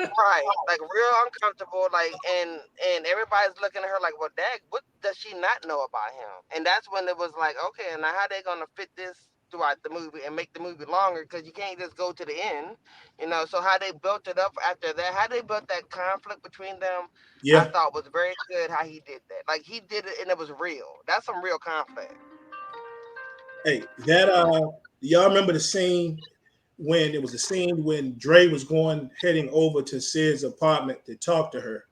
Right, like real uncomfortable, like and everybody's looking at her like, well, Dag, what does she not know about him? And that's when it was like, okay, now how they gonna fit this throughout the movie and make the movie longer? Because you can't just go to the end, you know. So how they built it up after that, how they built that conflict between them, I yeah. thought was very good. How he did that, like he did it, and it was real. That's some real conflict. Hey, that y'all remember the scene when it was the scene when Dre was heading over to Sid's apartment to talk to her.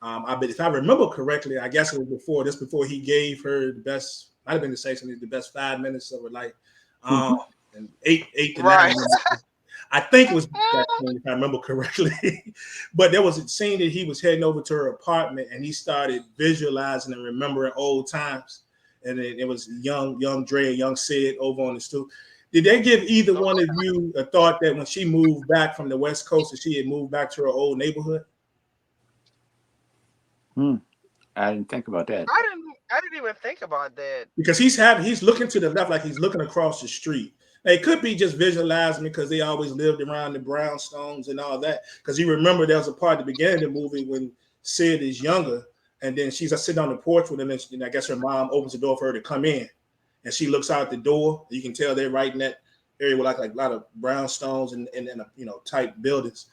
I bet if I remember correctly, I guess it was before he gave her the best, might have been the section, the best 5 minutes of her life, um, and eight to nine Right. minutes. I think it was that scene, if I remember correctly. But there was a scene that he was heading over to her apartment and he started visualizing and remembering old times. And it was young Dre and young Sid over on the stoop. Did they give either one of you a thought that when she moved back from the West Coast, that she had moved back to her old neighborhood? Hmm. I didn't think about that. I didn't even think about that. Because he's looking to the left like he's looking across the street. Now, it could be just visualizing because they always lived around the brownstones and all that. Because you remember there was a part at the beginning of the movie when Sid is younger, and then she's sitting on the porch with him, and I guess her mom opens the door for her to come in, and she looks out the door. You can tell they're right in that area with like a lot of brownstones and type buildings.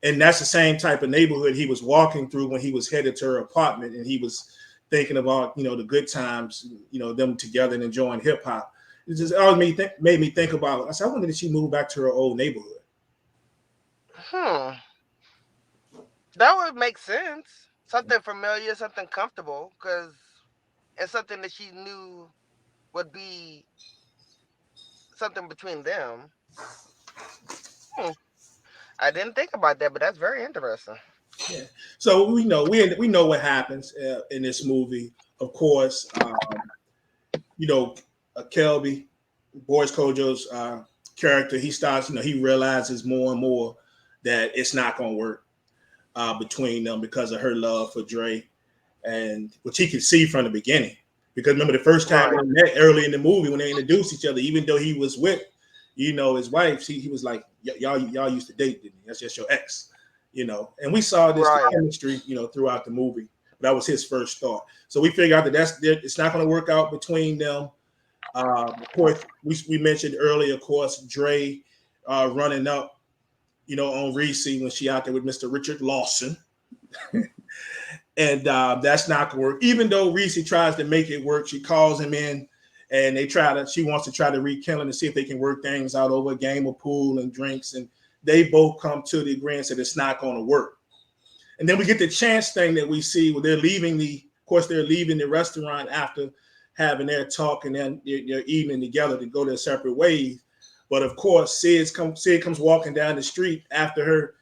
And that's the same type of neighborhood he was walking through when he was headed to her apartment, and he was thinking about the good times, them together and enjoying hip hop. It just always made me think about. I said, I wonder if she moved back to her old neighborhood. Hmm. That would make sense. Something familiar, something comfortable, because it's something that she knew would be something between them. Hmm. I didn't think about that, but that's very interesting. Yeah. So we know what happens in this movie. Of course, you know, Kelby, Boris Kojo's character, he starts. He realizes more and more that it's not going to work between them because of her love for Dre, and which he could see from the beginning. Because remember the first time Right. they met early in the movie when they introduced each other, even though he was with, his wife, he was like, y'all used to date, didn't you? That's just your ex, And we saw this Right. chemistry, throughout the movie. That was his first thought. So we figured out that it's not going to work out between them. Of course, we mentioned earlier, of course, Dre running up, on Reese when she out there with Mr. Richard Lawson. And that's not gonna work. Even though Reese tries to make it work, she calls him in, and she wants to try to rekindle and see if they can work things out over a game of pool and drinks, and they both come to the agreement that it's not going to work. And then we get the chance thing that we see where they're leaving the restaurant after having their talk and then they're eating together to go their separate ways. But of course, Sid comes walking down the street after her,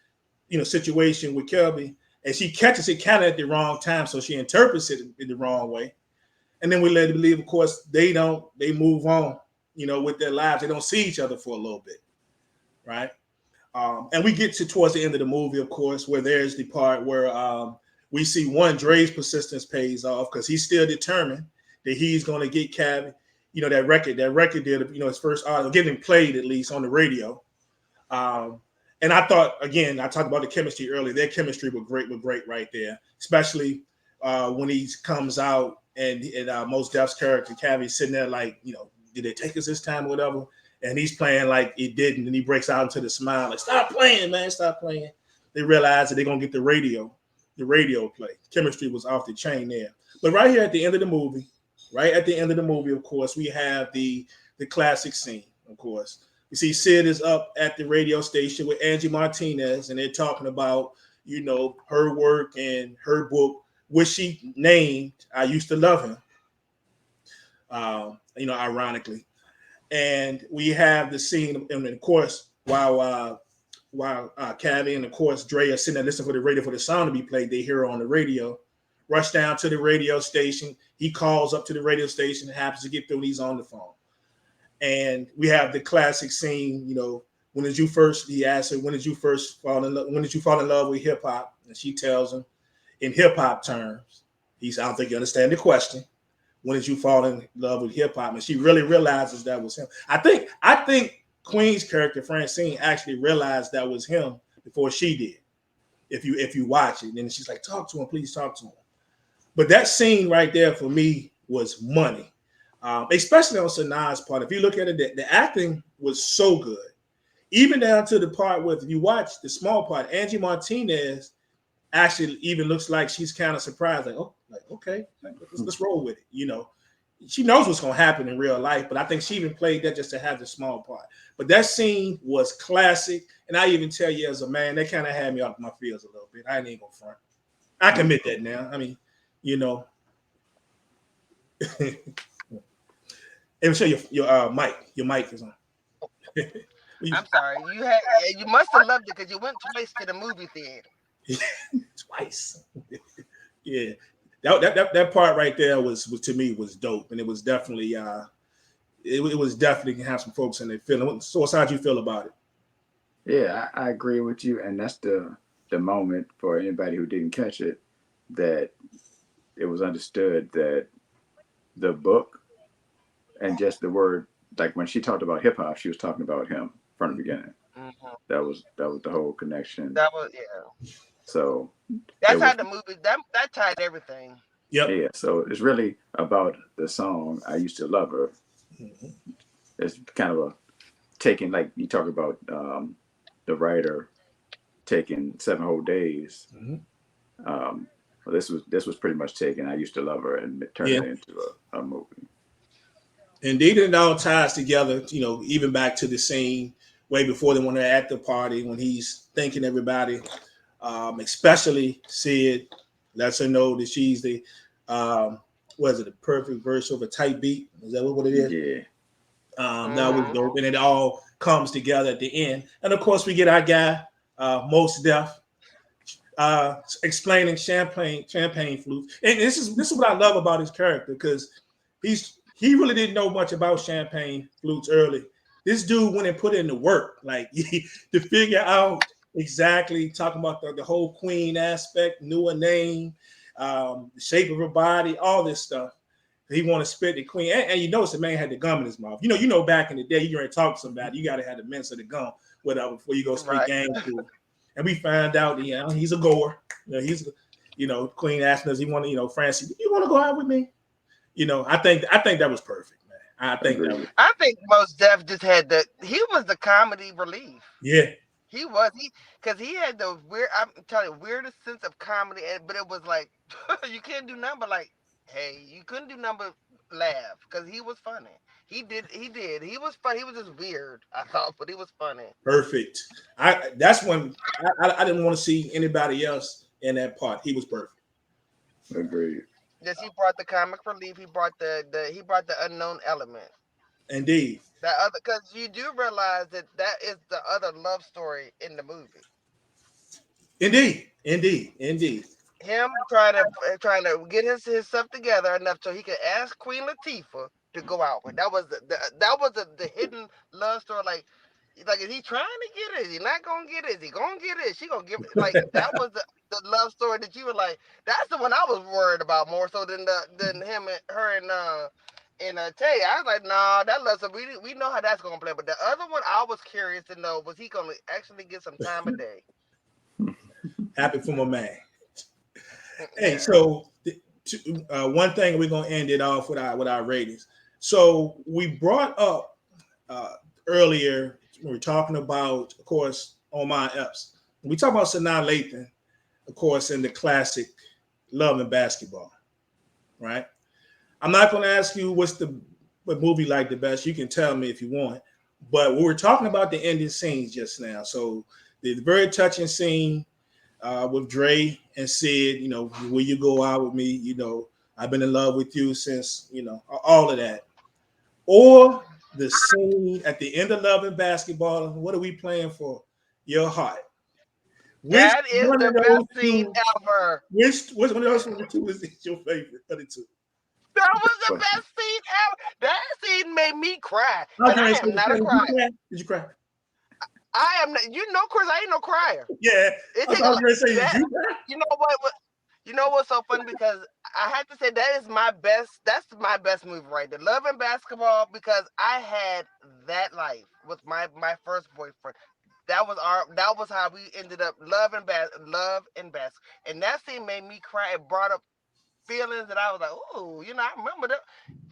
situation with Kelby, and she catches it kind of at the wrong time, so she interprets it in the wrong way. And then we let it believe, of course, they move on, with their lives. They don't see each other for a little bit, right? And we get to towards the end of the movie, of course, where there's the part where we see one Dre's persistence pays off because he's still determined that he's going to get Cabby. That record did, his first article, getting played at least on the radio. Um, and I thought, again, I talked about the chemistry earlier. Their chemistry was great right there, especially when he comes out and Mos Def's character, Cabby, sitting there like, did they take us this time or whatever? And he's playing like it didn't, and he breaks out into the smile, like, stop playing, man, stop playing. They realize that they're gonna get the radio play. Chemistry was off the chain there. But right here at the end of the movie, of course, we have the classic scene, of course. You see Sid is up at the radio station with Angie Martinez, and they're talking about, her work and her book, which she named I Used to Love Him, ironically. And we have the scene, and of course, while Cabby and of course Dre are sitting there listening for the radio for the song to be played, they hear her on the radio. Rush down to the radio station. He calls up to the radio station, happens to get through, and he's on the phone. And we have the classic scene, when did you first? He asks her, when did you first fall in love? When did you fall in love with hip hop? And she tells him, in hip hop terms, I don't think you understand the question. When did you fall in love with hip hop? And she really realizes that was him. I think Queen's character Francine actually realized that was him before she did. If you watch it, and then she's like, talk to him, please talk to him. But that scene right there for me was money, especially on Sanaa's part. If you look at it, the acting was so good, even down to the part where if you watch the small part, Angie Martinez actually even looks like she's kind of surprised, like okay, let's roll with it. She knows what's going to happen in real life, but I think she even played that just to have the small part. But that scene was classic, and I even tell you as a man, that kind of had me off my feels a little bit. I ain't gonna front. I can admit that now. I mean, and show your mic. Your mic is on. I'm sorry. You must have loved it because you went twice to the movie theater. Twice. Yeah. That part right there was to me was dope, and it was definitely it was definitely have some folks in there feeling. So how'd you feel about it? Yeah, I agree with you, and that's the moment for anybody who didn't catch it, that it was understood that the book and just the word, like when she talked about hip hop, she was talking about him from the beginning. Mm-hmm. That was the whole connection. That was yeah. So That's it how was, the movie that tied everything. Yep. yeah. So it's really about the song "I Used to Love Her." Mm-hmm. It's kind of a taking, like you talk about the writer taking 7 whole days. Mm-hmm. Well, this was pretty much taken "I Used to Love Her" and turned Yeah. it into a movie. Indeed, it all ties together, even back to the scene way before when they're at the party, when he's thanking everybody, especially Sid, lets her know that she's the, what is it, the perfect verse of a tight beat? Is that what it is? Yeah, That was Mm-hmm. dope. And it all comes together at the end. And of course, we get our guy, Mos Def, explaining champagne flutes. And this is what I love about his character, because he really didn't know much about champagne flutes early. This dude went and put in the work, like to figure out exactly, talking about the whole queen aspect, knew her name, the shape of her body, all this stuff. He want to spit the queen, and you notice the man had the gum in his mouth. Back in the day, you ready to talk to somebody, you got to have the mints of the gum, whatever, before you go spit Right. game to him. And we found out, he's a goer. Queen asked us, he wanted, Francie, do you want to go out with me? I think that was perfect, man. I think that was, agreed. I think most Def just had he was the comedy relief. yeah, Because he had the I'm telling you, weirdest sense of comedy, but it was like you can't do nothing but like, hey, you couldn't do nothing but laugh because he was funny. He was funny. He was just weird, I thought, but he was funny. perfect. That's when I didn't want to see anybody else in that part. He was perfect. Agreed. Yes, he brought the comic relief. He brought the unknown element. Indeed. That other, because you do realize that that is the other love story in the movie. Indeed, indeed, indeed. Him trying to get his stuff together enough so he could ask Queen Latifah to go out with. That was that was the hidden love story. Like is he trying to get it? Is he not gonna get it? Is he gonna get it? Is she gonna give it? Like that was the love story that you were like. That's the one I was worried about more so than him and her and Tay. I was like, nah, that love story. We know how that's gonna play. But the other one, I was curious to know was he gonna actually get some time of day? Happy for my man. Hey, Yeah. so one thing we're gonna end it off with our ratings. So we brought up uh, earlier when we were talking about, of course, on my F's. We talk about Sanaa Lathan, of course, in the classic Love and Basketball, right? I'm not going to ask you what's the what movie like the best. You can tell me if you want. But we were talking about the ending scenes just now. So the very touching scene with Dre and Sid, will you go out with me? I've been in love with you since, all of that. Or the scene at the end of Love and Basketball, what are we playing for? Your heart. Which That is one the of best those scene two, ever. which one of those two is your favorite of the two? That was the Question. best scene ever. That scene made me cry, I was and going to I say, am not a did you crier. cry? Did you cry? I am not. You know, Chris, I ain't no crier. Yeah. It I was take a going lot. to say, did That you cry? you know what? You know what's so funny because I have to say that is my best. That's my best movie right there. Love and Basketball because I had that life with my first boyfriend. That was how we ended up love and basketball. And that scene made me cry. It brought up feelings that I was like, oh, I remember that.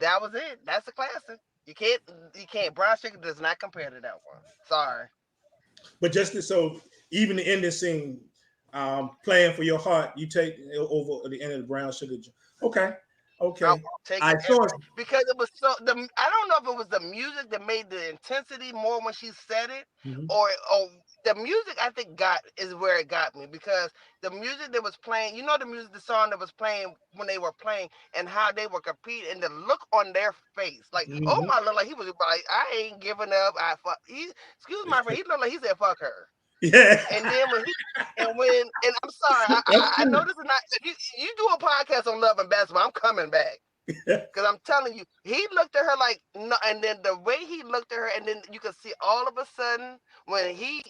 That was it. That's a classic. You can't. Brown Sugar does not compare to that one. Sorry. But so even the ending scene, playing for your heart, you take over the end of the brown sugar. Okay, I'll okay. take I it saw. every day because it was so. I don't know if it was the music that made the intensity more when she said it, Mhm. or the music. I think got is where it got me because the music that was playing. The music, the song that was playing when they were playing, and how they were competing, and the look on their face, like oh Mhm. my, look like he was like I ain't giving up. I fuck. Excuse my friend. He looked like he said fuck her. Yeah, And then and I'm sorry, that's I know true. this is not you do a podcast on love and basketball. I'm coming back. Because I'm telling you, he looked at her like no, and then the way he looked at her, and then you could see all of a sudden when he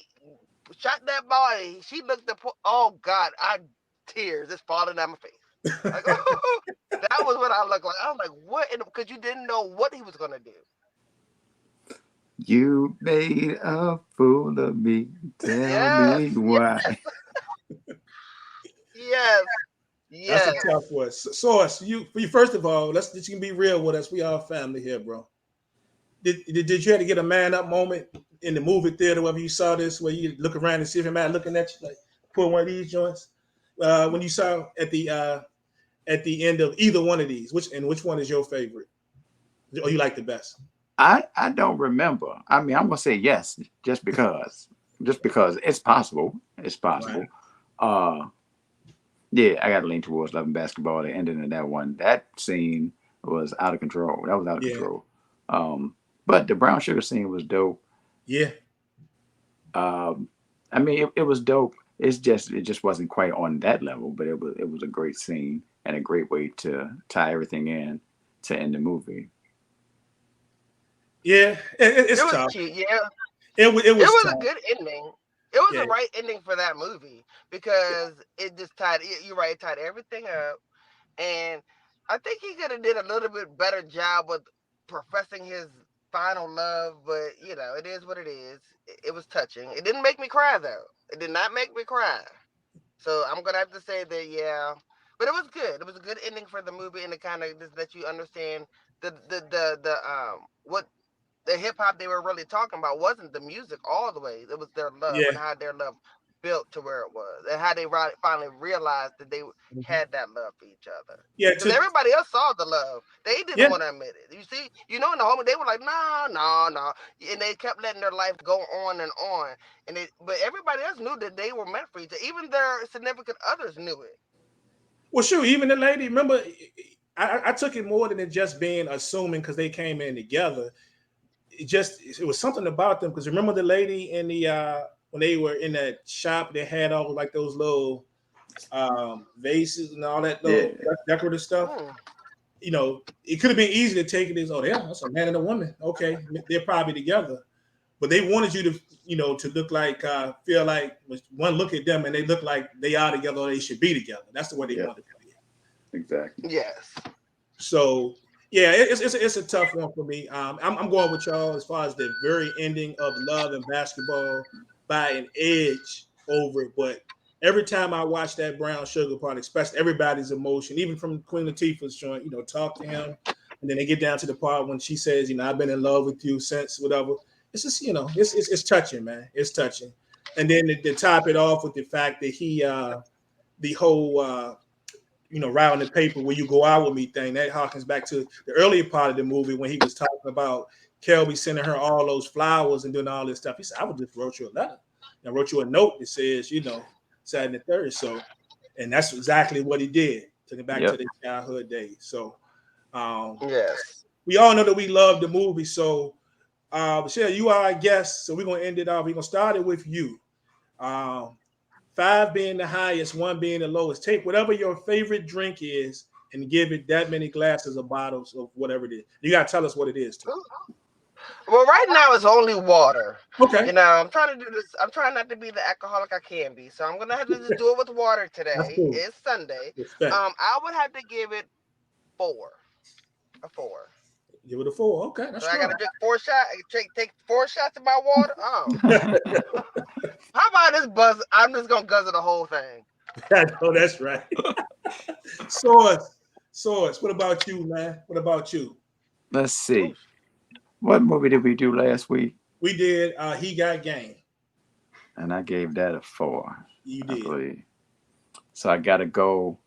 shot that ball, and she looked up. Oh God, I tears just falling down my face. Like, oh, that was what I looked like. I was like, what? Because you didn't know what he was gonna do. You made a fool of me. Tell Yes, me yes, why. yes, That's a yes. tough one. Source, you first of all, let's just be real with us. We all family here, bro. Did you have to get a man up moment in the movie theater wherever you saw this, where you look around and see if a man looking at you like pull one of these joints? When you saw at the end of either one of these, which one is your favorite, or you like the best? I don't remember. I mean, I'm gonna say yes, just because it's possible. It's Right. possible. Uh, yeah, I got to lean towards loving basketball. The ending of that one, that scene was out of control. That was out of Yeah. control. But the brown sugar scene was dope. Yeah. Um, I mean, it was dope. It just wasn't quite on that level, but it was a great scene and a great way to tie everything in to end the movie. Yeah. It It's was tough. cute. Yeah, It it was was a tough. good ending. It was Yeah. the right ending for that movie because it just tied. You're right, it tied everything up, and I think he could have did a little bit better job with professing his final love. But it is what it is. It was touching. It didn't make me cry though. It did not make me cry. So I'm gonna have to say that yeah, but it was good. It was a good ending for the movie, and it kind of just let you understand what the hip hop they were really talking about wasn't the music all the way. It was their love Yeah. and how their love built to where it was, and how they finally realized that they Mhm. had that love for each other. Yeah. Because everybody else saw the love, they didn't Yeah. want to admit it. You see, in the home, they were like, no, no, no, and they kept letting their life go on and on. But everybody else knew that they were meant for each other. Even their significant others knew it. Well, sure. Even the lady. Remember, I took it more than it just being assuming because they came in together. it was something about them because remember the lady in the when they were in that shop, they had all like those little vases and all that Yeah. little decorative stuff. Mm. It could have been easy to take it as, oh, yeah, that's a man and a woman. Okay, they're probably together, but they wanted you to, to look like, feel like when one look at them and they look like they are together or they should be together. That's the way they Yeah. wanted to be. Exactly. Yes. So yeah, it's a tough one for me. I'm going with y'all as far as the very ending of Love and Basketball by an edge over it. But every time I watch that Brown Sugar part, especially everybody's emotion, even from Queen Latifah's joint, talk to him, and then they get down to the part when she says, I've been in love with you since whatever. It's just, it's touching, man. It's touching. And then to top it off with the fact that the whole writing the paper where you go out with me thing, that harkens back to the earlier part of the movie when he was talking about Kelby sending her all those flowers and doing all this stuff. He said, I would just wrote you a letter. I wrote you a note that says, second and third. So, and that's exactly what he did. Took it back to Yep. the childhood days. So, Yes. we all know that we love the movie. So, Michelle, you are our guest. So we're going to end it off. We're going to start it with you. Um, 5 being the highest, 1 being the lowest. Take whatever your favorite drink is and give it that many glasses or bottles of whatever it is. You got to tell us what it is, too. Well, right now it's only water. Okay. I'm trying to do this. I'm trying not to be the alcoholic I can be, so I'm gonna have to just do it with water That's today. cool. It's Sunday. Respect. I would have to give it 4, a 4. Give it a 4. Okay. That's So I gotta strong. drink 4 shots. Take 4 shots of my water. Oh, how about this buzz? I'm just gonna guzzle the whole thing. Oh, that's right. Source. What about you, man? What about you? Let's see. What movie did we do last week? We did He Got Game. And I gave that a 4. You I did. believe. So I gotta go.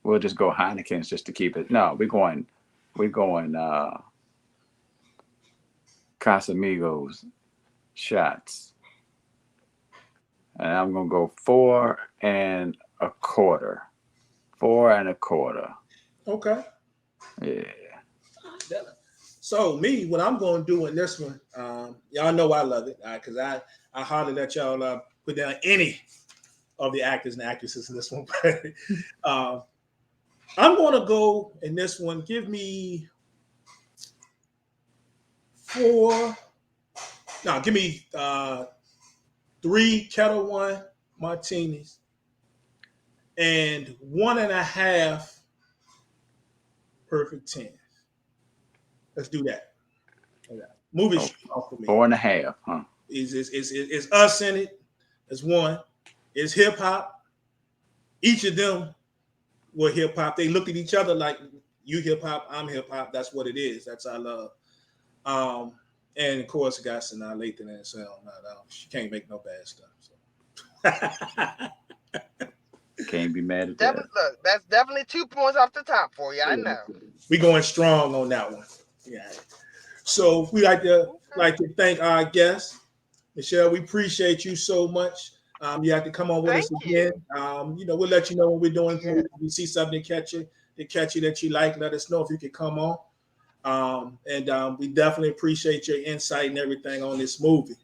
We'll just go Heineken's just to keep it. No, we're going Casamigos shots. And I'm gonna go 4 1/4. 4 1/4. Okay. Yeah. So me, what I'm going to do in this one, y'all know I love it because I hardly let y'all put down any of the actors and actresses in this one. I'm going to go in this one. Give me 4. No, give me 3 Kettle One martinis and 1.5 perfect 10. Let's do that. Movie for me. 4 1/2, huh? It's us in it. It's one. It's hip hop. Each of them were hip hop. They looked at each other like you hip hop, I'm hip hop. That's what it is. That's our love. And of course, got Sanaa Lathan and so she can't make no bad stuff. So. Can't be mad at that. Look, that's definitely 2 points off the top for you. I know. We going strong on that one. Yeah. So we like to thank our guests. Michelle, we appreciate you so much. You have to come on with Thank us again. We'll let you know when we're doing. Yeah. If you see something to catch you that you like, let us know if you can come on. We definitely appreciate your insight and everything on this movie.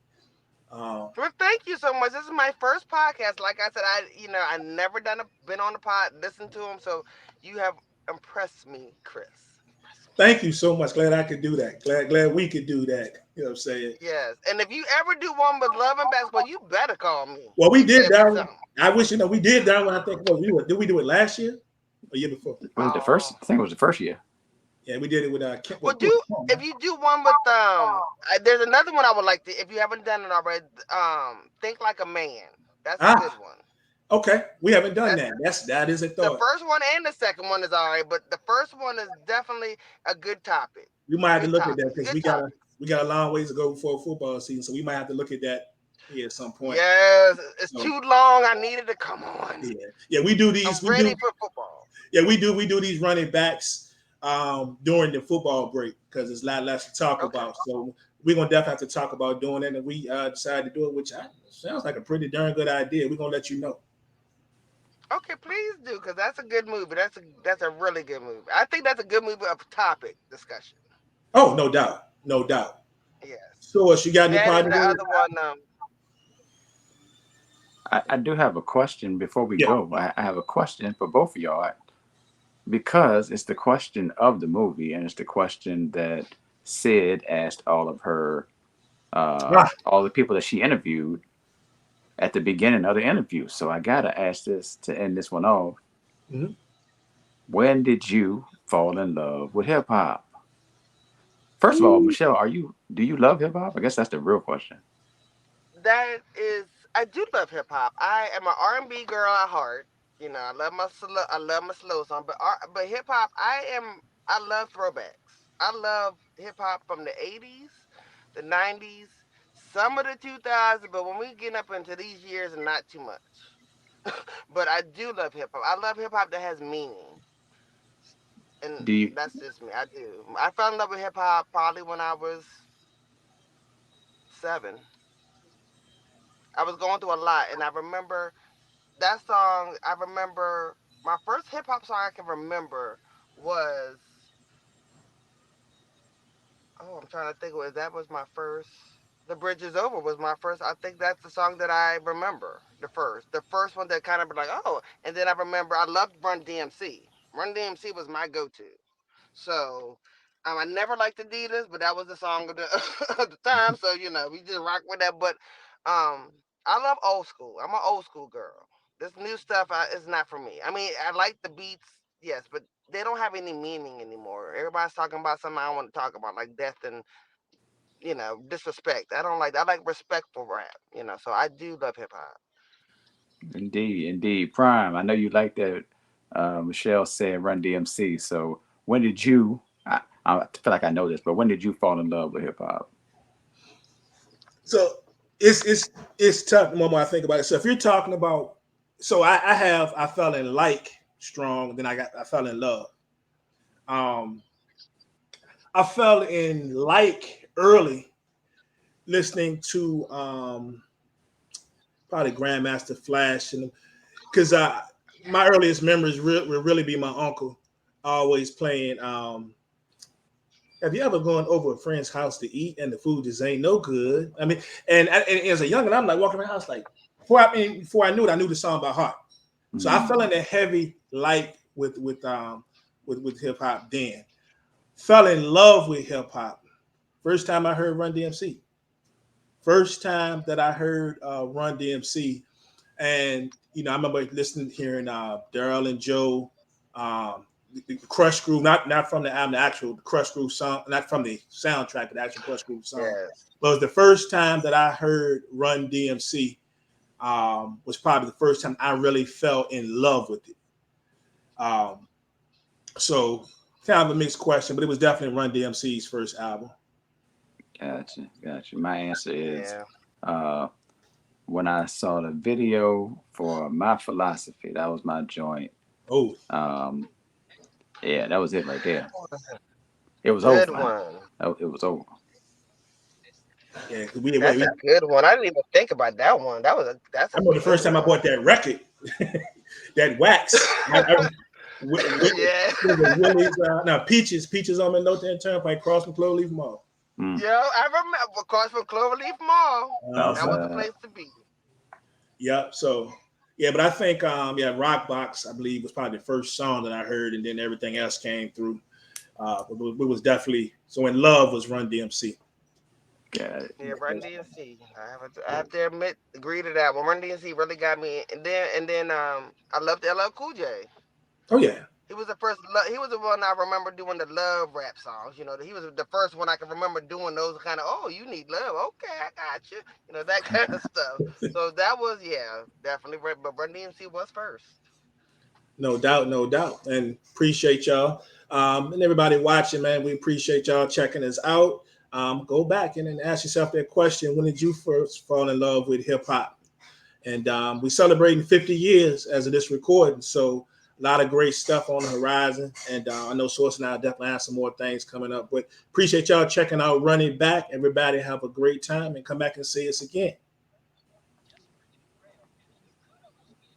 Well, thank you so much. This is my first podcast. Like I said, I never been on the pod, listened to them. So you have impressed me, Chris. Thank you so much. Glad I could do that. Glad we could do that. You know what I'm saying? Yes. And if you ever do one with Love and Basketball, you better call me. Well, we did that one. Something. I wish we did that one. I think did we do it last year or year before? Was it the first? I think it was the first year. Yeah, we did it with Well, if you do one with there's another one I would like to. If you haven't done it already, Think Like a Man. That's a good one. Okay, we haven't done that. That is a thought. The first one and the second one is all right, but the first one is definitely a good topic. We might have to look at that because we got a long ways to go before football season, so we might have to look at that here at some point. Yes, it's too long. I needed to come on. Yeah. We do these. I'm ready for football. Yeah, we do these running backs during the football break because there's a lot less to talk about. So we're gonna definitely have to taled about doing it, and we decided to do it, which sounds like a pretty darn good idea. We're gonna let you know. Okay, please do, because that's a good movie. That's a really good movie. I think that's a good movie of topic discussion. Oh, no doubt. No doubt. Yes. So, you got any That and parting the words? other one, I do have a question before we Yeah. go. I have a question for both of y'all because it's the question of the movie and it's the question that Sid asked Ah, all the people that she interviewed at the beginning of the interview. So I gotta ask this to end this one off. mhm. When did you fall in love with hip hop? First of all, Ooh. Michelle, do you love hip hop? I guess that's the real question. that is, I do love hip hop. I am an R&B girl at heart. You know, I love my slow song, but hip hop, I love throwbacks. I love hip hop from the 80s, the 90s, some of the 2000s, but when we get up into these years, not too much. But I do love hip hop. I love hip hop that has meaning, and Do you that's just me. I do. I fell in love with hip hop probably when I was 7. I was going through a lot, and I remember that song. I remember my first hip hop song I can remember was, oh, I'm trying to think. That was my first. The Bridge Is Over was my first. I think that's the song that I remember. The first one that kind of be like, oh. And then I remember I loved Run DMC. Run DMC was my go-to. So I never liked Adidas, but that was the song of the of the time. So we just rock with that. But I love old school. I'm an old school girl. This new stuff is not for me. I mean, I like the beats, yes, but they don't have any meaning anymore. Everybody's talking about something I don't want to talk about, like death and disrespect. I don't like. I like respectful rap. So I do love hip hop. indeed, indeed, Prime? I know you like that. Michelle said Run DMC. So when did you? I feel like I know this, but when did you fall in love with hip hop? So it's tough the moment I think about it. So if you're talking about, so I fell in like strong, then I fell in love. Um, I fell in like early listening to probably Grandmaster Flash, and because my earliest memories will really be my uncle always playing. Have you ever gone over a friend's house to eat and the food just ain't no good? I mean, and as a youngin', I'm like walking around the house like before I knew it, I knew the song by heart. So I Mm, fell in a heavy light with hip hop. Then fell in love with hip hop. First time I heard Run DMC. First time that I heard Run DMC, and I remember listening, hearing Daryl and Joe, um, the Crush Groove, not from the album, the actual Crush Groove song, not from the soundtrack, but the actual Crush Groove song. Yes. But it was the first time that I heard Run DMC. Was probably the first time I really fell in love with it. Um, so kind of a mixed question, but it was definitely Run DMC's first album. gotcha, gotcha. My answer is Yeah. uh, when I saw the video for My Philosophy. That was my joint. Oh, Um, yeah, that was it right there. It was Good over. one. It was over. yeah, That's a good one. I didn't even think about that one. That's I a remember the good first time I one. bought that record, that wax. Yeah. Was it Willie's? No, Peaches on the North End Turnpike, cross from Cloverleaf Mall. Mm. Yo, I remember across from Cloverleaf Mall. That was the Outside. place to be. Yep. So, yeah, but I think, yeah, Rock Box, I believe, was probably the first song that I heard, and then everything else came through. It was definitely so. In Love was Run DMC. Got it. Yeah, Run DMC. I have to admit, agree to that one. Run DMC really got me. And then I loved LL Cool J. Oh yeah. He was the first. He was the one I remember doing the love rap songs. He was the first one I can remember doing those kind of. Oh, you need love? Okay, I got you. That kind of stuff. So that was, yeah, definitely. But Run DMC was first. No doubt, no doubt. And appreciate y'all. And everybody watching, man, we appreciate y'all checking us out. Go back and then ask yourself that question: when did you first fall in love with hip hop? And we're celebrating 50 years as of this recording. So a lot of great stuff on the horizon. And I know Source and I definitely have some more things coming up. But appreciate y'all checking out Run It Back. Everybody have a great time and come back and see us again.